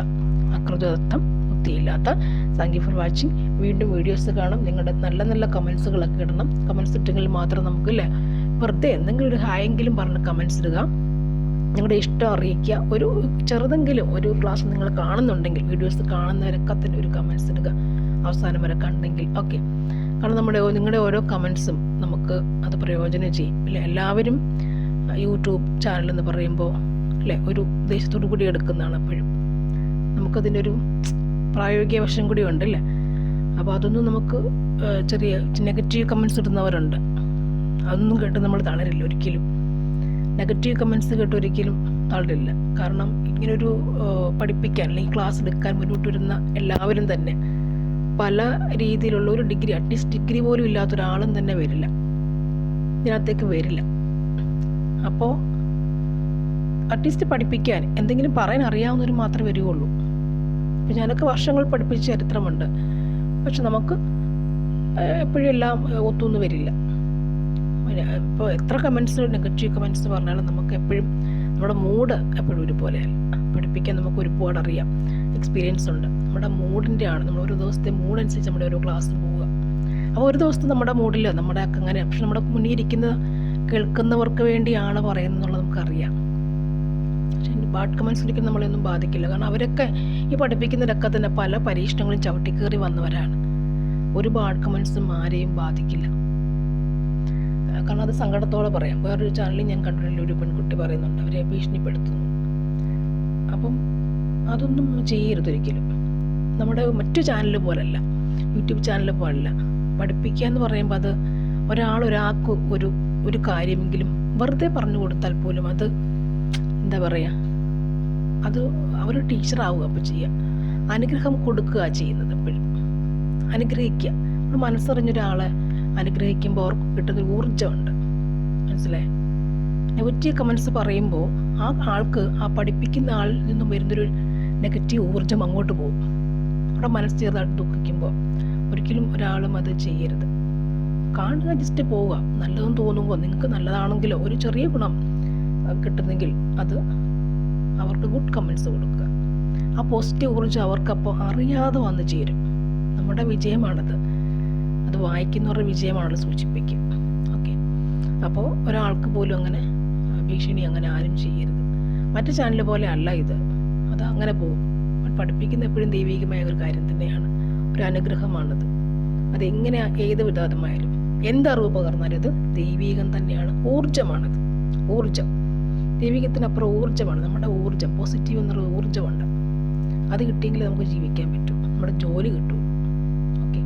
അക്രതു അർത്ഥം ബുദ്ധിയില്ലാത്ത. Thank you for watching. വീണ്ടും വീഡിയോസ് കാണാം. നിങ്ങളുടെ നല്ല നല്ല കമൻസുകളൊക്കെ ഇടണം. കമൻസ് ഇട്ടെങ്കിൽ മാത്രം നമുക്ക് അല്ലേ, വെറുതെ എന്തെങ്കിലും ഒരു ഹായെങ്കിലും പറഞ്ഞ് കമൻസ് ഇടുക. നിങ്ങളുടെ ഇഷ്ടം അറിയിക്കുക. ഒരു ചെറുതെങ്കിലും ഒരു ക്ലാസ് നിങ്ങൾ കാണുന്നുണ്ടെങ്കിൽ, വീഡിയോസ് കാണുന്നവരൊക്കെ തന്നെ ഒരു കമൻസ് ഇടുക, അവസാനം വരെ കണ്ടെങ്കിൽ. ഓക്കെ, കാരണം നിങ്ങളുടെ ഓരോ കമൻസും നമുക്ക് അത് പ്രയോജനം ചെയ്യും അല്ലേ? എല്ലാവരും യൂട്യൂബ് ചാനൽ എന്ന് പറയുമ്പോൾ അല്ലേ ഒരു ഉദ്ദേശത്തോടു കൂടി എടുക്കുന്നതാണ്. എപ്പോഴും നമുക്കതിൻ്റെ ഒരു പ്രായോഗിക വശം കൂടി ഉണ്ടല്ലേ? അപ്പോൾ അതൊന്നും നമുക്ക് ചെറിയ നെഗറ്റീവ് കമൻസ് ഇടുന്നവരുണ്ട്. അതൊന്നും കേട്ട് നമ്മൾ തളരില്ല ഒരിക്കലും. നെഗറ്റീവ് കമൻസ് കേട്ട് ഒരിക്കലും തളരില്ല. കാരണം ഇങ്ങനൊരു പഠിപ്പിക്കാൻ അല്ലെങ്കിൽ ക്ലാസ് എടുക്കാൻ മുന്നോട്ട് വരുന്ന എല്ലാവരും തന്നെ പല രീതിയിലുള്ള ഒരു ഡിഗ്രി, അറ്റ്ലീസ്റ്റ് ഡിഗ്രി പോലും ഇല്ലാത്തൊരാളും തന്നെ വരില്ല, ഇതിനകത്തേക്ക് വരില്ല. അപ്പോൾ അറ്റ്ലീസ്റ്റ് പഠിപ്പിക്കാൻ എന്തെങ്കിലും പറയാൻ അറിയാവുന്നവർ മാത്രമേ വരികയുള്ളൂ. ഇപ്പം ഞാനൊക്കെ വർഷങ്ങൾ പഠിപ്പിച്ച ചരിത്രമുണ്ട്. പക്ഷെ നമുക്ക് എപ്പോഴും എല്ലാം ഒത്തൊന്നും വരില്ല. ഇപ്പോൾ എത്ര കമൻസ്, നെഗറ്റീവ് കമൻസ് പറഞ്ഞാലും നമുക്ക് എപ്പോഴും നമ്മുടെ മൂഡ് എപ്പോഴും ഒരുപോലെയല്ല. പഠിപ്പിക്കാൻ നമുക്ക് ഒരുപാട് അറിയാം, എക്സ്പീരിയൻസ് ഉണ്ട്. നമ്മുടെ മൂഡിൻ്റെ ആണ്, നമ്മൾ ഒരു ദിവസത്തെ മൂഡ് അനുസരിച്ച് നമ്മുടെ ഓരോ ക്ലാസ്സിൽ പോവുക. അപ്പോൾ ഒരു ദിവസത്തെ നമ്മുടെ മൂഡിൽ നമ്മുടെ അങ്ങനെ, പക്ഷെ നമ്മുടെ മുന്നിൽ ഇരിക്കുന്ന കേൾക്കുന്നവർക്ക് വേണ്ടിയാണ് പറയുന്നത് നമുക്കറിയാം. പക്ഷേ ബാഡ് കമൻസ് ഒരിക്കലും നമ്മളെയൊന്നും ബാധിക്കില്ല. കാരണം അവരൊക്കെ ഈ പഠിപ്പിക്കുന്നവരൊക്കെ തന്നെ പല പരീക്ഷണങ്ങളും ചവിട്ടിക്കേറി വന്നവരാണ്. ഒരു ബാഡ് കമൻസും ആരെയും ബാധിക്കില്ല. കാരണം അത് സങ്കടത്തോടെ പറയാം. വേറൊരു ചാനലിൽ ഞാൻ കണ്ടിട്ടില്ല, ഒരു പെൺകുട്ടി പറയുന്നുണ്ട് അവരെ ഭീഷണിപ്പെടുത്തുന്നു. അപ്പം അതൊന്നും ചെയ്യരുത് ഒരിക്കലും. നമ്മുടെ മറ്റു ചാനൽ പോലല്ല, യൂട്യൂബ് ചാനൽ പോലല്ല. പഠിപ്പിക്കുക എന്ന് പറയുമ്പോൾ അത് ഒരാൾക്ക് ഒരു കാര്യമെങ്കിലും വെറുതെ പറഞ്ഞു കൊടുത്താൽ പോലും അത് എന്താ പറയുക, അത് അവർ ടീച്ചറാവുക. അപ്പോൾ ചെയ്യുക, അനുഗ്രഹം കൊടുക്കുക ചെയ്യുന്നത്. എപ്പോഴും അനുഗ്രഹിക്കുക. നമ്മൾ മനസ്സറിഞ്ഞൊരാളെ അനുഗ്രഹിക്കുമ്പോൾ അവർക്ക് കിട്ടുന്നൊരു ഊർജ്ജമുണ്ട്. മനസ്സിലായി? നെഗറ്റീവ് കമൻസ് പറയുമ്പോൾ ആ ആൾക്ക്, ആ പഠിപ്പിക്കുന്ന ആളിൽ നിന്നും വരുന്നൊരു നെഗറ്റീവ് ഊർജ്ജം അങ്ങോട്ട് പോകും. അവിടെ മനസ്സ് ചെറുതായിട്ട് ദുഃഖിക്കുമ്പോൾ ഒരിക്കലും ഒരാളും അത് ചെയ്യരുത്. കാണുക, ജസ്റ്റ് പോവുക. നല്ലതെന്ന് തോന്നുമ്പോൾ, നിങ്ങൾക്ക് നല്ലതാണെങ്കിലോ ഒരു ചെറിയ ഗുണം കിട്ടുന്നെങ്കിൽ അത് അവർക്ക് ഗുഡ് കമൻസ് കൊടുക്കുക. ആ പോസിറ്റീവ് ഊർജ്ജം അവർക്കപ്പോൾ അറിയാതെ വന്ന് ചേരും. നമ്മുടെ വിജയമാണത്. അത് വായിക്കുന്നവരുടെ വിജയമാണല്ലോ സൂചിപ്പിക്കുക. ഓക്കെ, അപ്പോൾ ഒരാൾക്ക് പോലും അങ്ങനെ ഭീഷണി അങ്ങനെ ആരും ചെയ്യരുത്. മറ്റു ചാനൽ പോലെ അല്ല ഇത്. അത് അങ്ങനെ പോകും. പഠിപ്പിക്കുന്ന എപ്പോഴും ദൈവികമായ ഒരു കാര്യം തന്നെയാണ്, ഒരു അനുഗ്രഹമാണത്. അതെങ്ങനെ ഏത് വിധമായാലും എന്തറിവ് പകർന്നാലും അത് ദൈവീകം തന്നെയാണ്, ഊർജ്ജമാണത്. ഊർജ്ജം, ദൈവികത്തിനപ്പുറം ഊർജ്ജമാണ്. നമ്മുടെ ഊർജ്ജം, പോസിറ്റീവ് എന്നൊരു ഊർജ്ജമുണ്ട്. അത് കിട്ടിയെങ്കിൽ നമുക്ക് ജീവിക്കാൻ പറ്റും, നമ്മുടെ ജോലി കിട്ടും. Okay,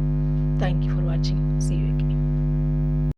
thank you for watching. See you again.